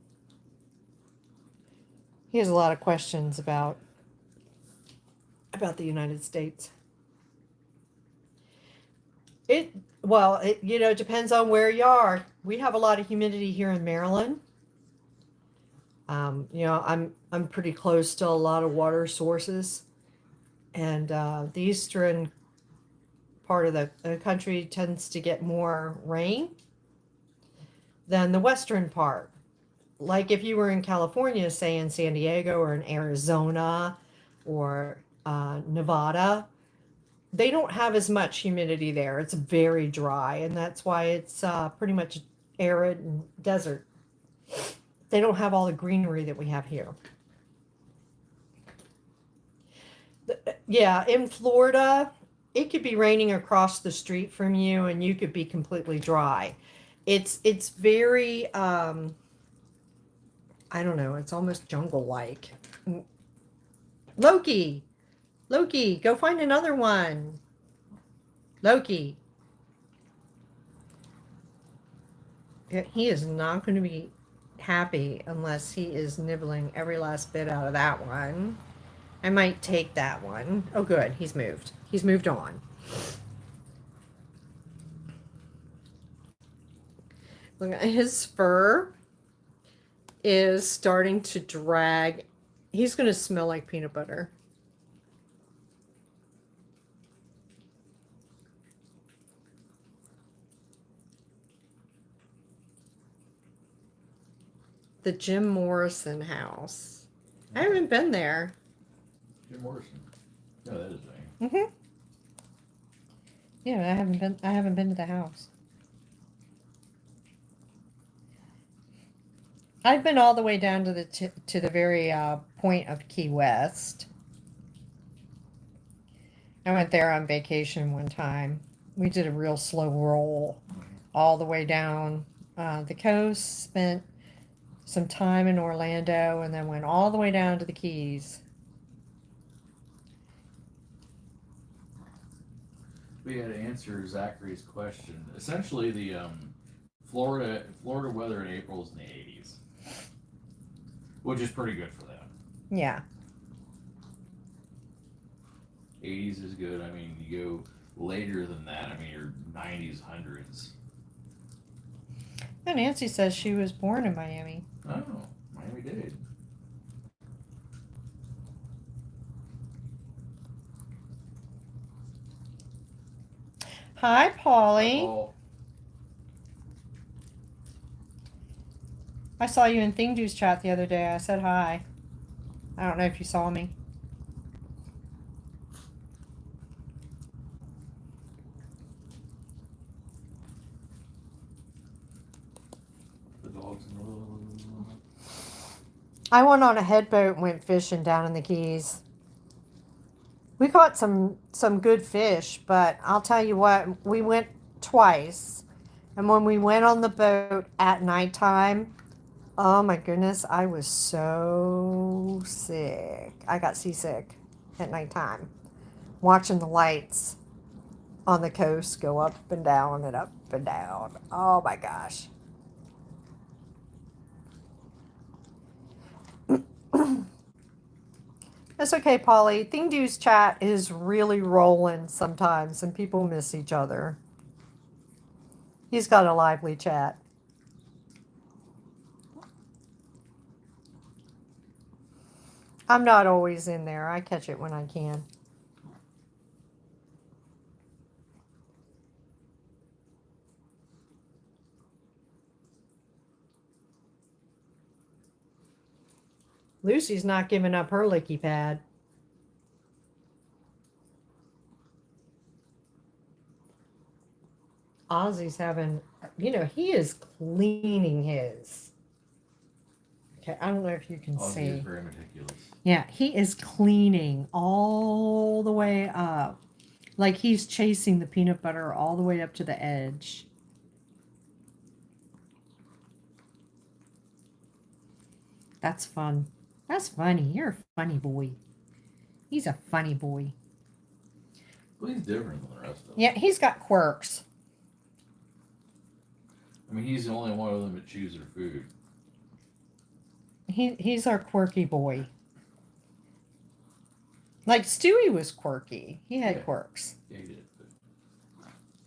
Speaker 1: he has a lot of questions about the United States. It well, it depends on where you are. We have a lot of humidity here in Maryland. I'm pretty close to a lot of water sources, and the eastern part of the country tends to get more rain than the western part. Like if you were in California, say in San Diego or in Arizona or Nevada, they don't have as much humidity there. It's very dry, and that's why it's pretty much arid and desert. They don't have all the greenery that we have here. Yeah, in Florida, it could be raining across the street from you, and you could be completely dry. It's very I don't know. It's almost jungle-like. Loki, Loki, go find another one. Loki. He is not going to be happy unless he is nibbling every last bit out of that one. I might take that one. Oh, good. He's moved. He's moved on. Look at his fur is starting to drag. He's going to smell like peanut butter. The Jim Morrison house. I haven't been there.
Speaker 2: Jim Morrison. No, that is right.
Speaker 1: Mm-hmm. Yeah, I haven't been to the house. I've been all the way down to the very point of Key West. I went there on vacation one time. We did a real slow roll all the way down the coast, spent some time in Orlando, and then went all the way down to the Keys.
Speaker 2: We had to answer Zachary's question. Essentially, the Florida weather in April is in the 80s, which is pretty good for them.
Speaker 1: Yeah.
Speaker 2: 80s is good. I mean, you go later than that. I mean, your 90s, 100s.
Speaker 1: And Nancy says she was born in Miami.
Speaker 2: Oh, Miami-Dade.
Speaker 1: Hi, Polly. I saw you in Thingdu's chat the other day. I said hi. I don't know if you saw me.
Speaker 2: The dogs in the
Speaker 1: I went on a headboat and went fishing down in the Keys. We caught some good fish, but I'll tell you what, we went twice. And when we went on the boat at nighttime, oh my goodness, I was so sick. I got seasick at nighttime, watching the lights on the coast go up and down and up and down. Oh my gosh. That's okay, Polly. Thingdu's chat is really rolling sometimes, and people miss each other. He's got a lively chat. I'm not always in there. I catch it when I can. Lucy's not giving up her licky pad. Ozzy's having, he is cleaning his. Okay, I don't know if you can
Speaker 2: Ozzy
Speaker 1: see.
Speaker 2: is very meticulous.
Speaker 1: Yeah, he is cleaning all the way up. Like he's chasing the peanut butter all the way up to the edge. That's fun. That's funny. You're a funny boy. He's a funny boy.
Speaker 2: Well, he's different than the rest of them.
Speaker 1: Yeah, he's got quirks.
Speaker 2: I mean, he's the only one of them that chews their food.
Speaker 1: He's our quirky boy. Like Stewie was quirky. He had quirks.
Speaker 2: Yeah, he did. But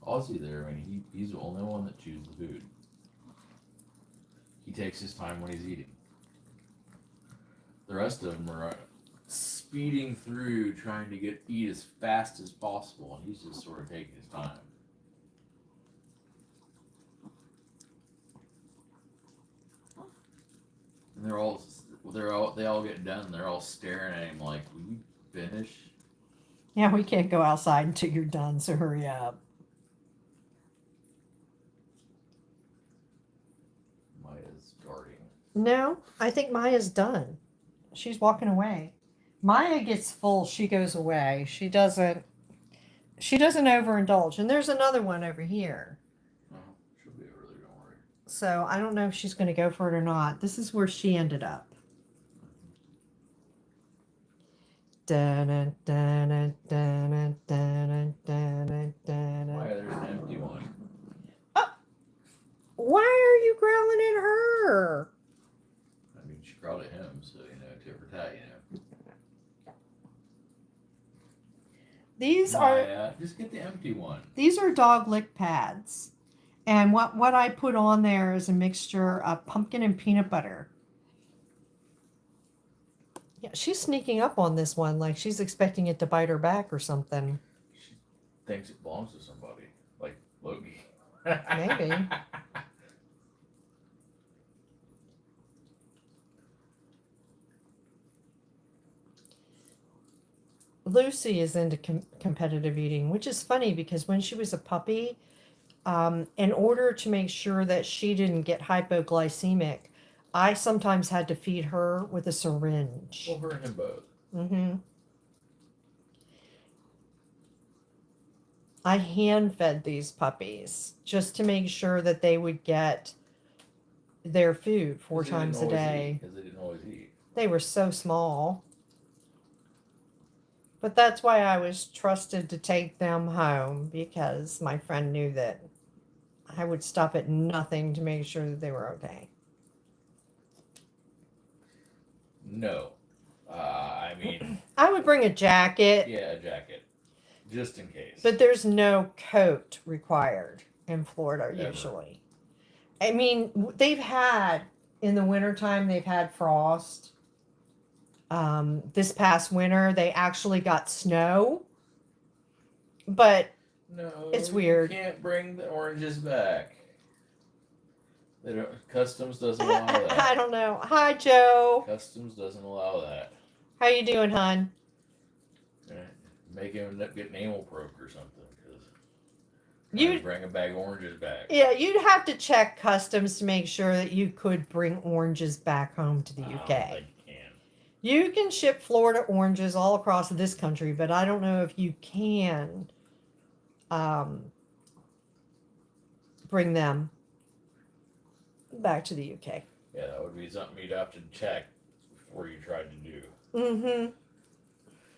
Speaker 2: Ozzy there, I mean, he's the only one that chews the food. He takes his time when he's eating. The rest of them are speeding through trying to eat as fast as possible, and he's just sort of taking his time. And they all get done. They're all staring at him like, "Will you finish?"
Speaker 1: Yeah, we can't go outside until you're done, so hurry up.
Speaker 2: Maya's guarding.
Speaker 1: No, I think Maya's done. She's walking away. Maya gets full, she goes away. She doesn't overindulge. And there's another one over here.
Speaker 2: Oh, she'll be over there, don't worry.
Speaker 1: So I don't know if she's going to go for it or not. This is where she ended up.
Speaker 2: Maya, there's an empty one.
Speaker 1: Oh, why are you growling at her?
Speaker 2: I mean, she growled at him, so, tit for tat,
Speaker 1: These
Speaker 2: Maya, just get the empty one.
Speaker 1: These are dog lick pads. And what I put on there is a mixture of pumpkin and peanut butter. Yeah, she's sneaking up on this one like she's expecting it to bite her back or something.
Speaker 2: She thinks it belongs to somebody, like Loki.
Speaker 1: Maybe. Lucy is into competitive eating, which is funny because when she was a puppy, in order to make sure that she didn't get hypoglycemic, I sometimes had to feed her with a syringe.
Speaker 2: Well, her and him both.
Speaker 1: Mm-hmm. I hand fed these puppies just to make sure that they would get their food 4 times a day.
Speaker 2: Because they didn't always eat.
Speaker 1: They were so small. But that's why I was trusted to take them home, because my friend knew that I would stop at nothing to make sure that they were okay.
Speaker 2: No. I mean...
Speaker 1: I would bring a jacket.
Speaker 2: Yeah, a jacket. Just in case.
Speaker 1: But there's no coat required in Florida,
Speaker 2: Ever.
Speaker 1: usually. I mean, in the wintertime, they've had frost. This past winter, they actually got snow. But
Speaker 2: no,
Speaker 1: it's weird.
Speaker 2: You can't bring the oranges back. Customs doesn't allow that.
Speaker 1: I don't know. Hi, Joe.
Speaker 2: Customs doesn't allow that.
Speaker 1: How you doing, hon?
Speaker 2: Make him get an anal probe or something. Because
Speaker 1: You
Speaker 2: bring a bag of oranges back.
Speaker 1: Yeah, you'd have to check customs to make sure that you could bring oranges back home to the UK.
Speaker 2: I don't think you can.
Speaker 1: You can ship Florida oranges all across this country, but I don't know if you can bring them back to the UK.
Speaker 2: Yeah, that would be something you'd have to check before you tried to do.
Speaker 1: Mm-hmm.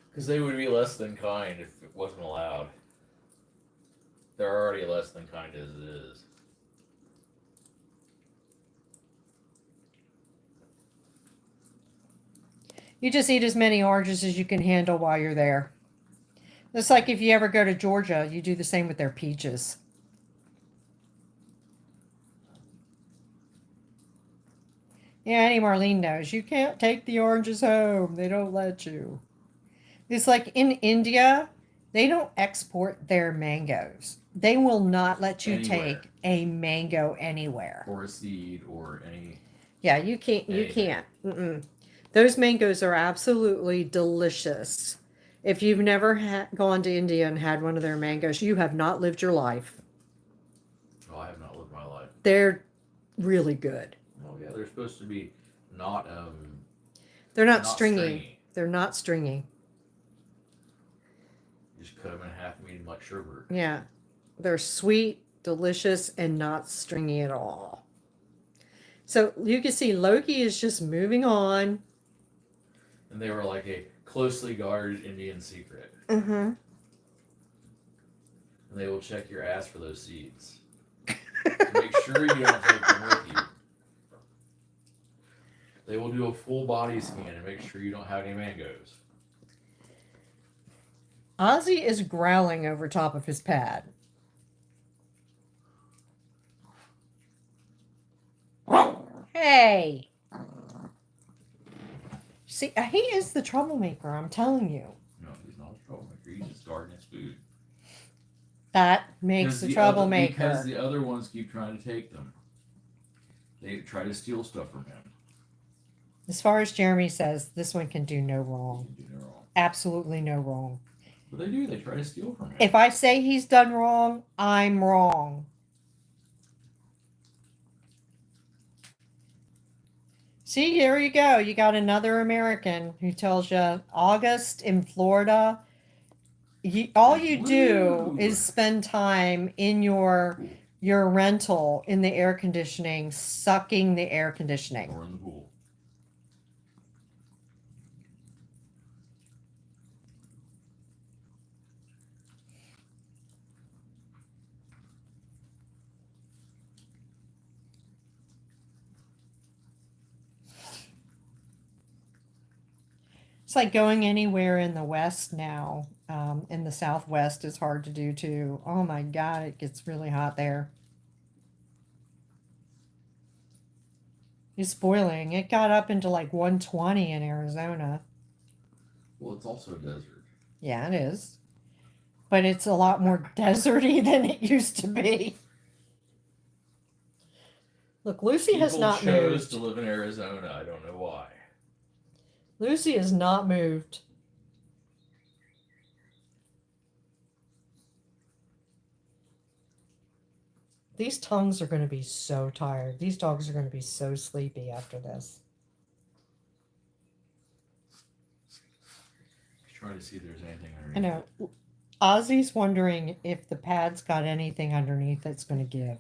Speaker 2: Because they would be less than kind if it wasn't allowed. They're already less than kind as it is.
Speaker 1: You just eat as many oranges as you can handle while you're there. It's like if you ever go to Georgia, you do the same with their peaches. Yeah, Annie Marlene knows. You can't take the oranges home. They don't let you. It's like in India, they don't export their mangoes. They will not let you take a mango anywhere.
Speaker 2: Or a seed or any...
Speaker 1: Yeah, you can't. You
Speaker 2: anything.
Speaker 1: can't. Mm-mm. Those mangoes are absolutely delicious. If you've never gone to India and had one of their mangoes, you have not lived your life.
Speaker 2: Oh, I have not lived my life.
Speaker 1: They're really good.
Speaker 2: Oh yeah, they're supposed to be not
Speaker 1: They're not
Speaker 2: not
Speaker 1: stringy.
Speaker 2: stringy.
Speaker 1: They're not stringy.
Speaker 2: You just cut them in half and eat them like sherbet.
Speaker 1: Yeah. They're sweet, delicious, and not stringy at all. So you can see Loki is just moving on.
Speaker 2: And they were like a closely guarded Indian secret.
Speaker 1: Uh-huh.
Speaker 2: And they will check your ass for those seeds. To make sure you don't take them with you. They will do a full body scan and make sure you don't have any mangoes.
Speaker 1: Ozzy is growling over top of his pad. Hey! See, he is the troublemaker, I'm telling you.
Speaker 2: No, he's not a troublemaker. He's just guarding his food.
Speaker 1: That makes the troublemaker.
Speaker 2: Because the other ones keep trying to take them. They try to steal stuff from him.
Speaker 1: As far as Jeremy says, this one can do no wrong.
Speaker 2: They do no wrong.
Speaker 1: Absolutely no wrong.
Speaker 2: But they do. They try to steal from him.
Speaker 1: If I say he's done wrong, I'm wrong. See, here you go. You got another American who tells you August in Florida. All you do is spend time in your rental in the air conditioning, sucking the air conditioning.
Speaker 2: Or in the pool.
Speaker 1: It's like going anywhere in the West now. In the Southwest is hard to do too. Oh my God, it gets really hot there. It's boiling. It got up into like 120 in Arizona.
Speaker 2: Well, it's also a desert.
Speaker 1: Yeah, it is. But it's a lot more deserty than it used to be. Look, Lucy has not moved.
Speaker 2: People chose to live in Arizona. I don't know why.
Speaker 1: Lucy has not moved. These tongues are going to be so tired. These dogs are going to be so sleepy after this.
Speaker 2: Try to see if there's anything underneath.
Speaker 1: I know. Ozzy's wondering if the pad's got anything underneath that's going to give.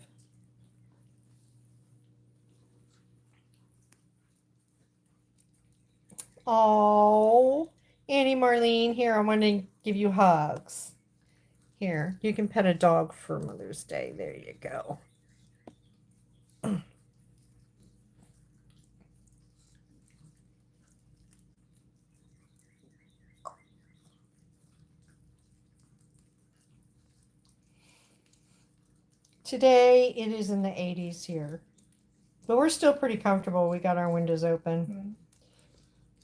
Speaker 1: Oh, Annie Marlene, here, I want to give you hugs. Here, you can pet a dog for Mother's Day. There you go. Today, it is in the 80s here. But we're still pretty comfortable. We got our windows open.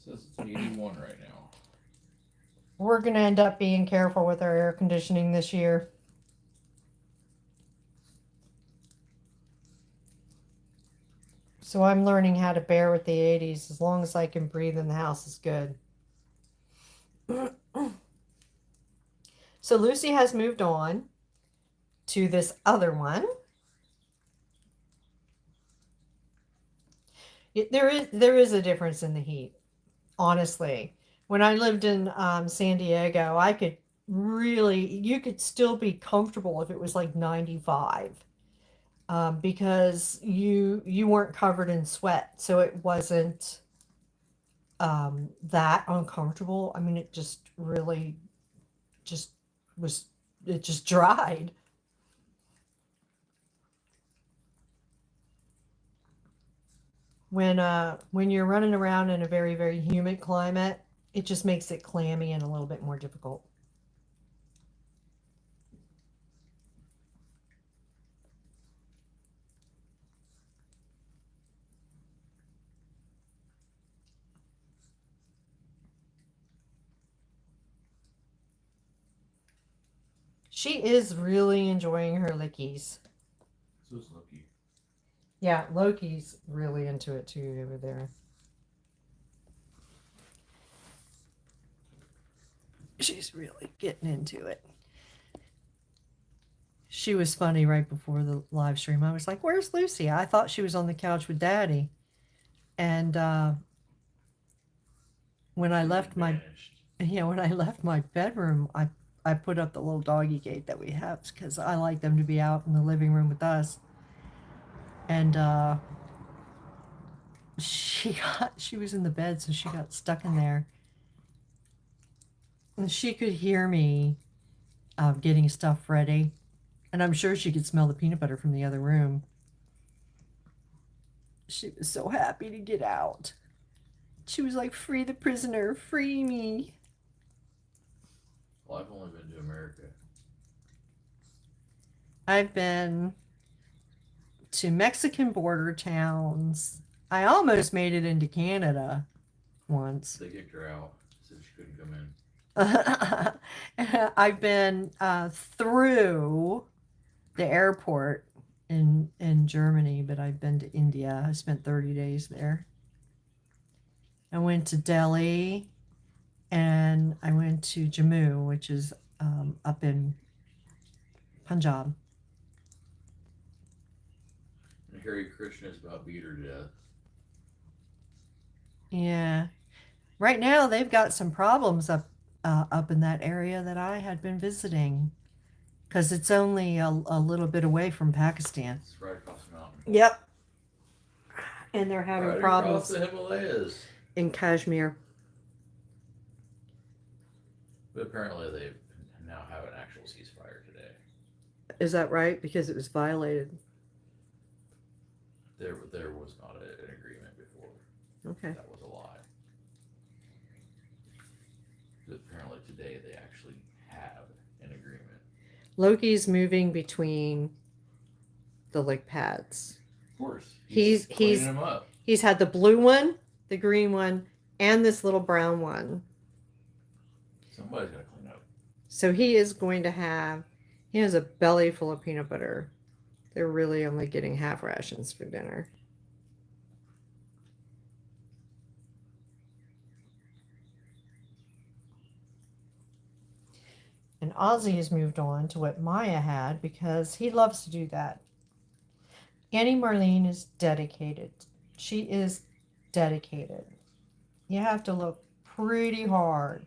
Speaker 2: Says it's 81 right now.
Speaker 1: We're going to end up being careful with our air conditioning this year. So I'm learning how to bear with the 80s. As long as I can breathe in the house is good. So Lucy has moved on to this other one. There is a difference in the heat, honestly. When I lived in San Diego, I could you could still be comfortable if it was like 95. Because you weren't covered in sweat, so it wasn't that uncomfortable. I mean, it just really it just dried. When you're running around in a very, very humid climate, it just makes it clammy and a little bit more difficult. She is really enjoying her lickies.
Speaker 2: So is Loki.
Speaker 1: Yeah, Loki's really into it too over there. She's really getting into it. She was funny right before the live stream. I was like, "Where's Lucy?" I thought she was on the couch with Daddy. And when I left my when I left my bedroom, I put up the little doggy gate that we have because I like them to be out in the living room with us. And she was in the bed, so she got stuck in there, and she could hear me getting stuff ready, and I'm sure she could smell the peanut butter from the other room. She was so happy to get out. She was like, "Free the prisoner, free me."
Speaker 2: Well, I've only been to America.
Speaker 1: I've been to Mexican border towns. I almost made it into Canada once.
Speaker 2: They kicked her out, said she couldn't come in.
Speaker 1: I've been through the airport in Germany, but I've been to India. I spent 30 days there. I went to Delhi, and I went to Jammu, which is up in Punjab.
Speaker 2: And Hare Krishna is about beat her to death.
Speaker 1: Yeah. Right now, they've got some problems up in that area that I had been visiting, because it's only a little bit away from Pakistan.
Speaker 2: It's right across the mountain.
Speaker 1: Yep. And they're having
Speaker 2: right
Speaker 1: problems
Speaker 2: across the Himalayas.
Speaker 1: in Kashmir.
Speaker 2: But apparently they now have an actual ceasefire today.
Speaker 1: Is that right? Because it was violated.
Speaker 2: There was not an agreement before.
Speaker 1: Okay.
Speaker 2: That was a lie. But apparently today they actually have an agreement.
Speaker 1: Loki's moving between the lick pads.
Speaker 2: Of course.
Speaker 1: He's
Speaker 2: cleaning them up.
Speaker 1: He's had the blue one, the green one, and this little brown one.
Speaker 2: Somebody's got to clean up.
Speaker 1: So he has a belly full of peanut butter. They're really only getting half rations for dinner. And Ozzy has moved on to what Maya had because he loves to do that. Annie Marlene is dedicated. She is dedicated. You have to look pretty hard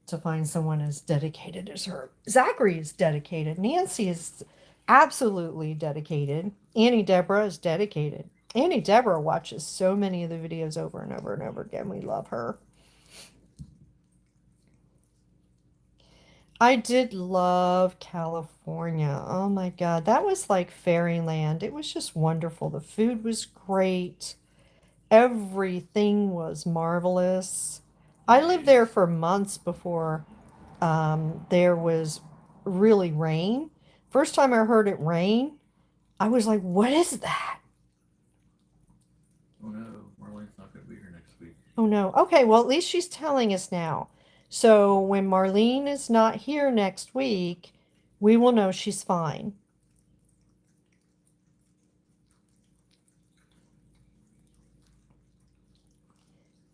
Speaker 1: to find someone as dedicated as her. Zachary is dedicated. Nancy is absolutely dedicated. Annie Deborah is dedicated. Annie Deborah watches so many of the videos over and over and over again. We love her. I did love California. Oh my God. That was like fairyland. It was just wonderful. The food was great. Everything was marvelous. I lived there for months before there was really rain. First time I heard it rain, I was like, what is that?
Speaker 2: Oh no, Marlene's not going to be here next week.
Speaker 1: Oh no. Okay, well, at least she's telling us now. So when Marlene is not here next week, we will know she's fine.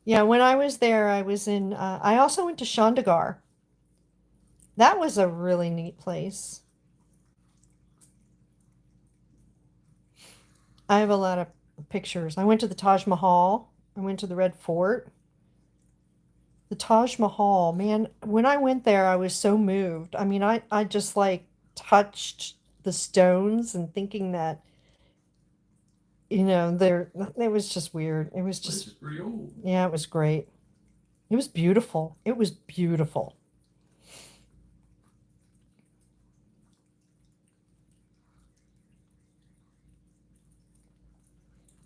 Speaker 1: Yeah, when I was there, I was I also went to Chandigarh. That was a really neat place. I have a lot of pictures. I went to the Taj Mahal. I went to the Red Fort. The Taj Mahal, man, when I went there, I was so moved. I mean, I just like touched the stones and thinking that, it was just weird. It was
Speaker 2: This is
Speaker 1: just,
Speaker 2: pretty old.
Speaker 1: yeah, it was great. It was beautiful. It was beautiful.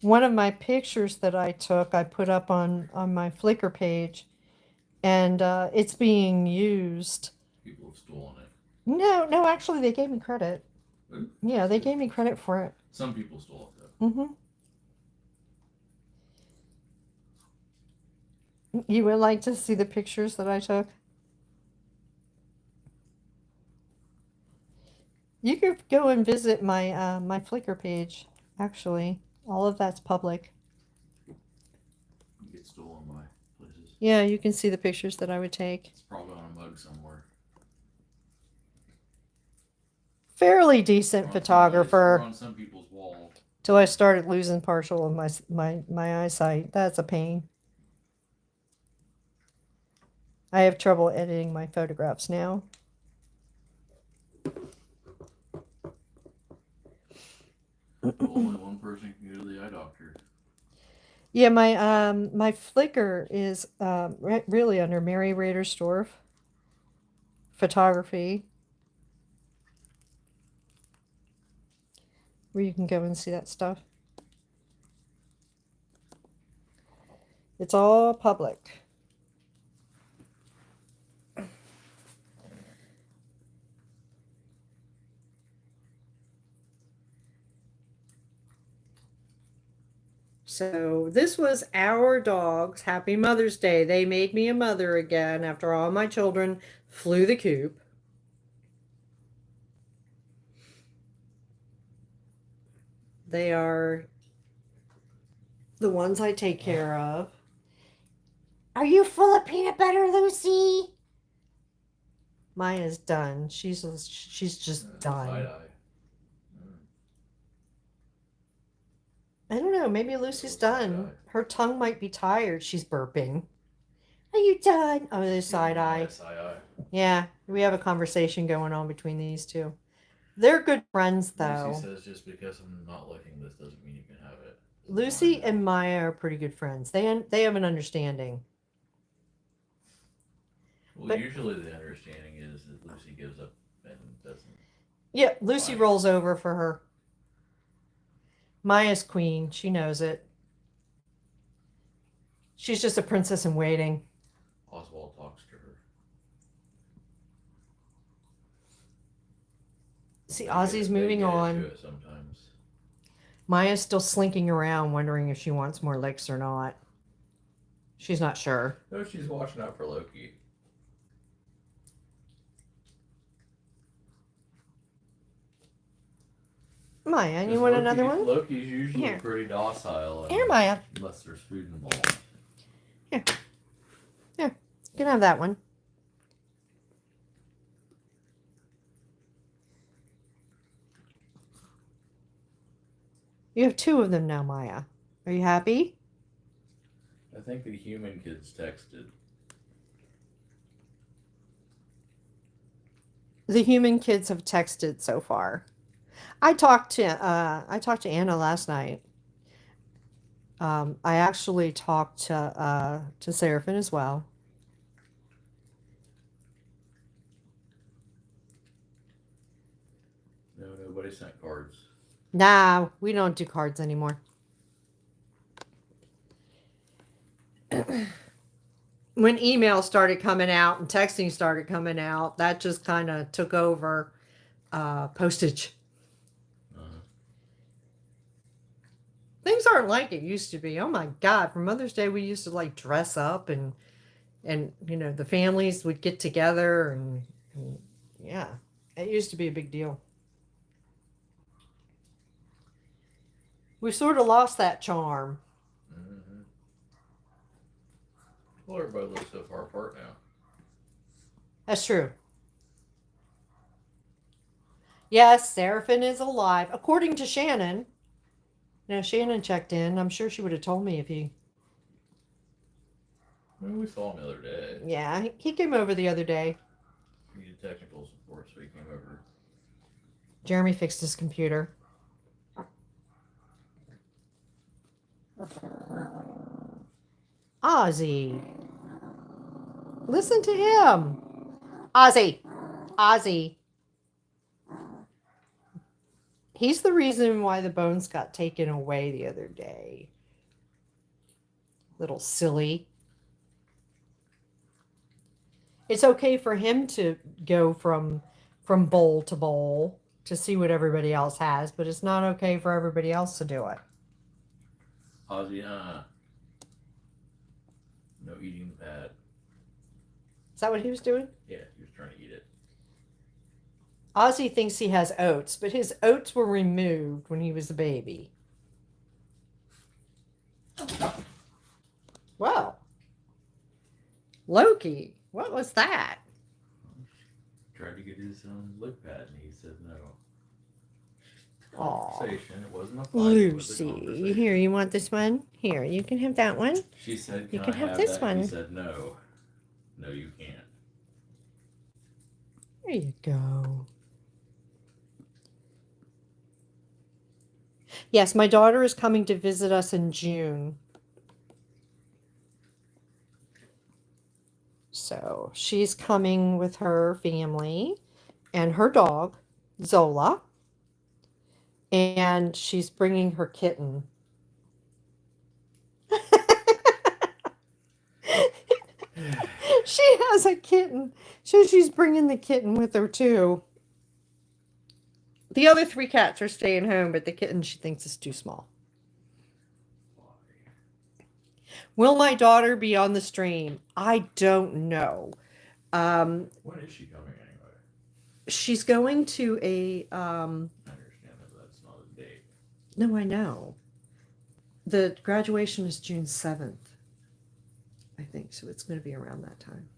Speaker 1: One of my pictures that I took, I put up on my Flickr page, and it's being used.
Speaker 2: People have stolen it.
Speaker 1: No, actually, they gave me credit.
Speaker 2: Ooh.
Speaker 1: Yeah, they gave me credit for it.
Speaker 2: Some people stole it, though.
Speaker 1: Mm-hmm. You would like to see the pictures that I took? You could go and visit my my Flickr page. Actually, all of that's public.
Speaker 2: You get stolen by places.
Speaker 1: Yeah, you can see the pictures that I would take.
Speaker 2: It's probably on a hung somewhere.
Speaker 1: Fairly decent
Speaker 2: Or
Speaker 1: photographer
Speaker 2: on some people's wall.
Speaker 1: till I started losing partial of my eyesight. That's a pain. I have trouble editing my photographs now.
Speaker 2: Well, only one person can go to the eye doctor.
Speaker 1: Yeah, my Flickr is really under Mary Radersdorf photography, where you can go and see that stuff. It's all public. So this was our dogs. Happy Mother's Day. They made me a mother again after all my children flew the coop. They are the ones I take care of. Are you full of peanut butter, Lucy? Maya's done. She's just done.
Speaker 2: Side-eye.
Speaker 1: I don't know. Maybe Lucy's done. Her tongue might be tired. She's burping. Are you done? Oh, there's side eye. Yeah, we have a conversation going on between these two. They're good friends, though.
Speaker 2: Lucy says just because I'm not liking this doesn't mean you can have it.
Speaker 1: Lucy and Maya are pretty good friends. They have an understanding.
Speaker 2: Well, usually the understanding is that Lucy gives up and doesn't.
Speaker 1: Yeah, Lucy rolls over for her. Maya's queen. She knows it. She's just a princess in waiting.
Speaker 2: Oswald talks to her.
Speaker 1: See, Ozzy's moving on.
Speaker 2: Sometimes.
Speaker 1: Maya's still slinking around, wondering if she wants more licks or not. She's not sure.
Speaker 2: No, she's watching out for Loki.
Speaker 1: Maya, you want another one?
Speaker 2: Loki's usually pretty docile.
Speaker 1: Here, Maya.
Speaker 2: Unless there's food involved.
Speaker 1: Here. Here. You can have that one. You have two of them now, Maya. Are you happy?
Speaker 2: I think the human kids texted.
Speaker 1: The human kids have texted so far. I talked to Anna last night. I actually talked to Seraphim as well.
Speaker 2: No, nobody sent cards.
Speaker 1: Nah, we don't do cards anymore. When emails started coming out and texting started coming out, that just kind of took over postage. Things aren't like it used to be. Oh my God, for Mother's Day we used to like dress up and you know, the families would get together and yeah, it used to be a big deal. We sort of lost that charm.
Speaker 2: Mm-hmm. Well, everybody lives so far apart now.
Speaker 1: That's true. Yes, Seraphim is alive, according to Shannon. Now, Shannon checked in. I'm sure she would have told me if he...
Speaker 2: Well, we saw him the other day.
Speaker 1: Yeah, he came over the other day.
Speaker 2: He did technical support, so he came over.
Speaker 1: Jeremy fixed his computer. Ozzy. Listen to him. Ozzy. Ozzy. He's the reason why the bones got taken away the other day. Little silly. It's okay for him to go from bowl to bowl to see what everybody else has, but it's not okay for everybody else to do it.
Speaker 2: Ozzy, no eating the pad.
Speaker 1: Is that what he was doing?
Speaker 2: Yeah, he was trying to eat it.
Speaker 1: Ozzy thinks he has oats, but his oats were removed when he was a baby. Well, Loki, what was that?
Speaker 2: tried to get his lick pad, and he said no.
Speaker 1: Aw.
Speaker 2: Conversation. It wasn't a fight. It was a
Speaker 1: Lucy,
Speaker 2: conversation.
Speaker 1: here, you want this one? Here, you can have that one.
Speaker 2: She said,
Speaker 1: You
Speaker 2: "Can
Speaker 1: can
Speaker 2: I
Speaker 1: have
Speaker 2: have
Speaker 1: this
Speaker 2: that?"
Speaker 1: one.
Speaker 2: He said, "No, no, you can't."
Speaker 1: There you go. Yes, my daughter is coming to visit us in June. So she's coming with her family and her dog, Zola, and she's bringing her kitten. She has a kitten, so she's bringing the kitten with her too. The other 3 cats are staying home, but the kitten she thinks is too small. Will my daughter be on the stream? I don't know.
Speaker 2: When is she coming anyway?
Speaker 1: She's going to a.
Speaker 2: I understand that that's not a date.
Speaker 1: No, I know. The graduation is June 7th, I think, so it's going to be around that time.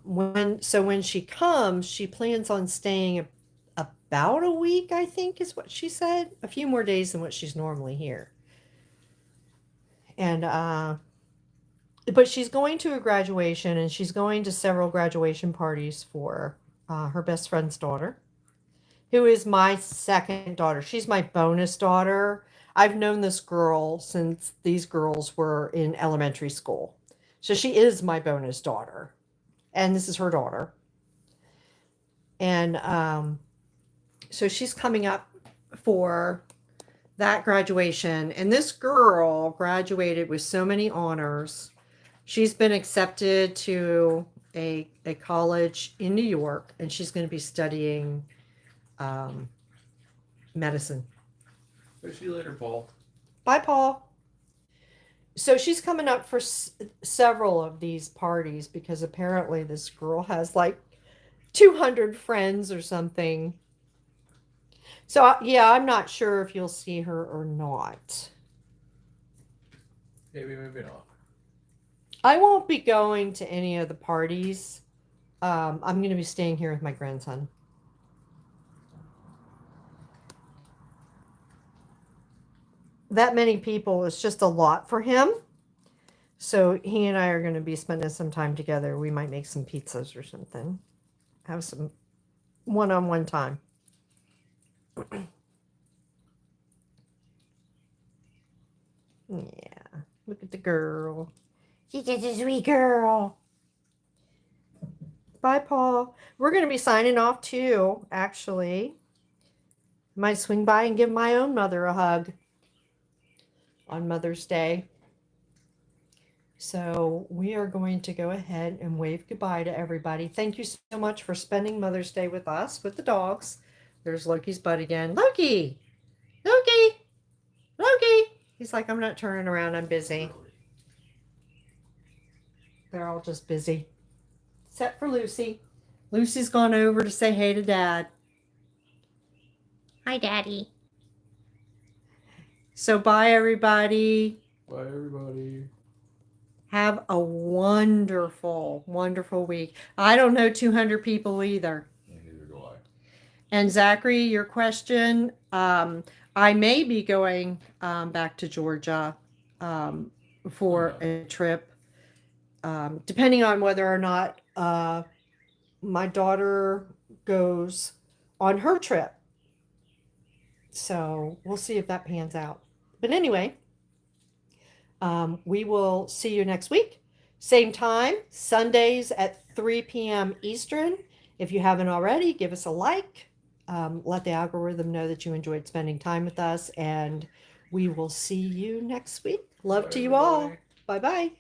Speaker 1: When she comes, she plans on staying about a week, I think is what she said. A few more days than what she's normally here. And but she's going to a graduation, and she's going to several graduation parties for her best friend's daughter, who is my second daughter. She's my bonus daughter. I've known this girl since these girls were in elementary school. So she is my bonus daughter. And this is her daughter. And so she's coming up for that graduation. And this girl graduated with so many honors. She's been accepted to a college in New York, and she's going to be studying medicine.
Speaker 2: But see you later, Paul.
Speaker 1: Bye, Paul. So she's coming up for several of these parties because apparently this girl has like 200 friends or something. So yeah, I'm not sure if you'll see her or not.
Speaker 2: Maybe not.
Speaker 1: I won't be going to any of the parties. I'm going to be staying here with my grandson. That many people is just a lot for him. So he and I are going to be spending some time together. We might make some pizzas or something. Have some one-on-one time. Yeah, look at the girl. She's just a sweet girl. Bye, Paul. We're going to be signing off too, actually. Might swing by and give my own mother a hug on Mother's Day. So we are going to go ahead and wave goodbye to everybody. Thank you so much for spending Mother's Day with us, with the dogs. There's Loki's butt again. Loki! Loki! Loki! He's like, I'm not turning around. I'm busy. They're all just busy. Except for Lucy. Lucy's gone over to say hey to Dad. Hi, Daddy. So bye, everybody.
Speaker 2: Bye, everybody.
Speaker 1: Have a wonderful, wonderful week. I don't know 200 people either.
Speaker 2: Neither do I.
Speaker 1: And Zachary, your question, I may be going back to Georgia for a trip, depending on whether or not my daughter goes on her trip. So we'll see if that pans out. But anyway, we will see you next week. Same time, Sundays at 3 p.m. Eastern. If you haven't already, give us a like. Let the algorithm know that you enjoyed spending time with us. And we will see you next week. Love to you all. Bye-bye.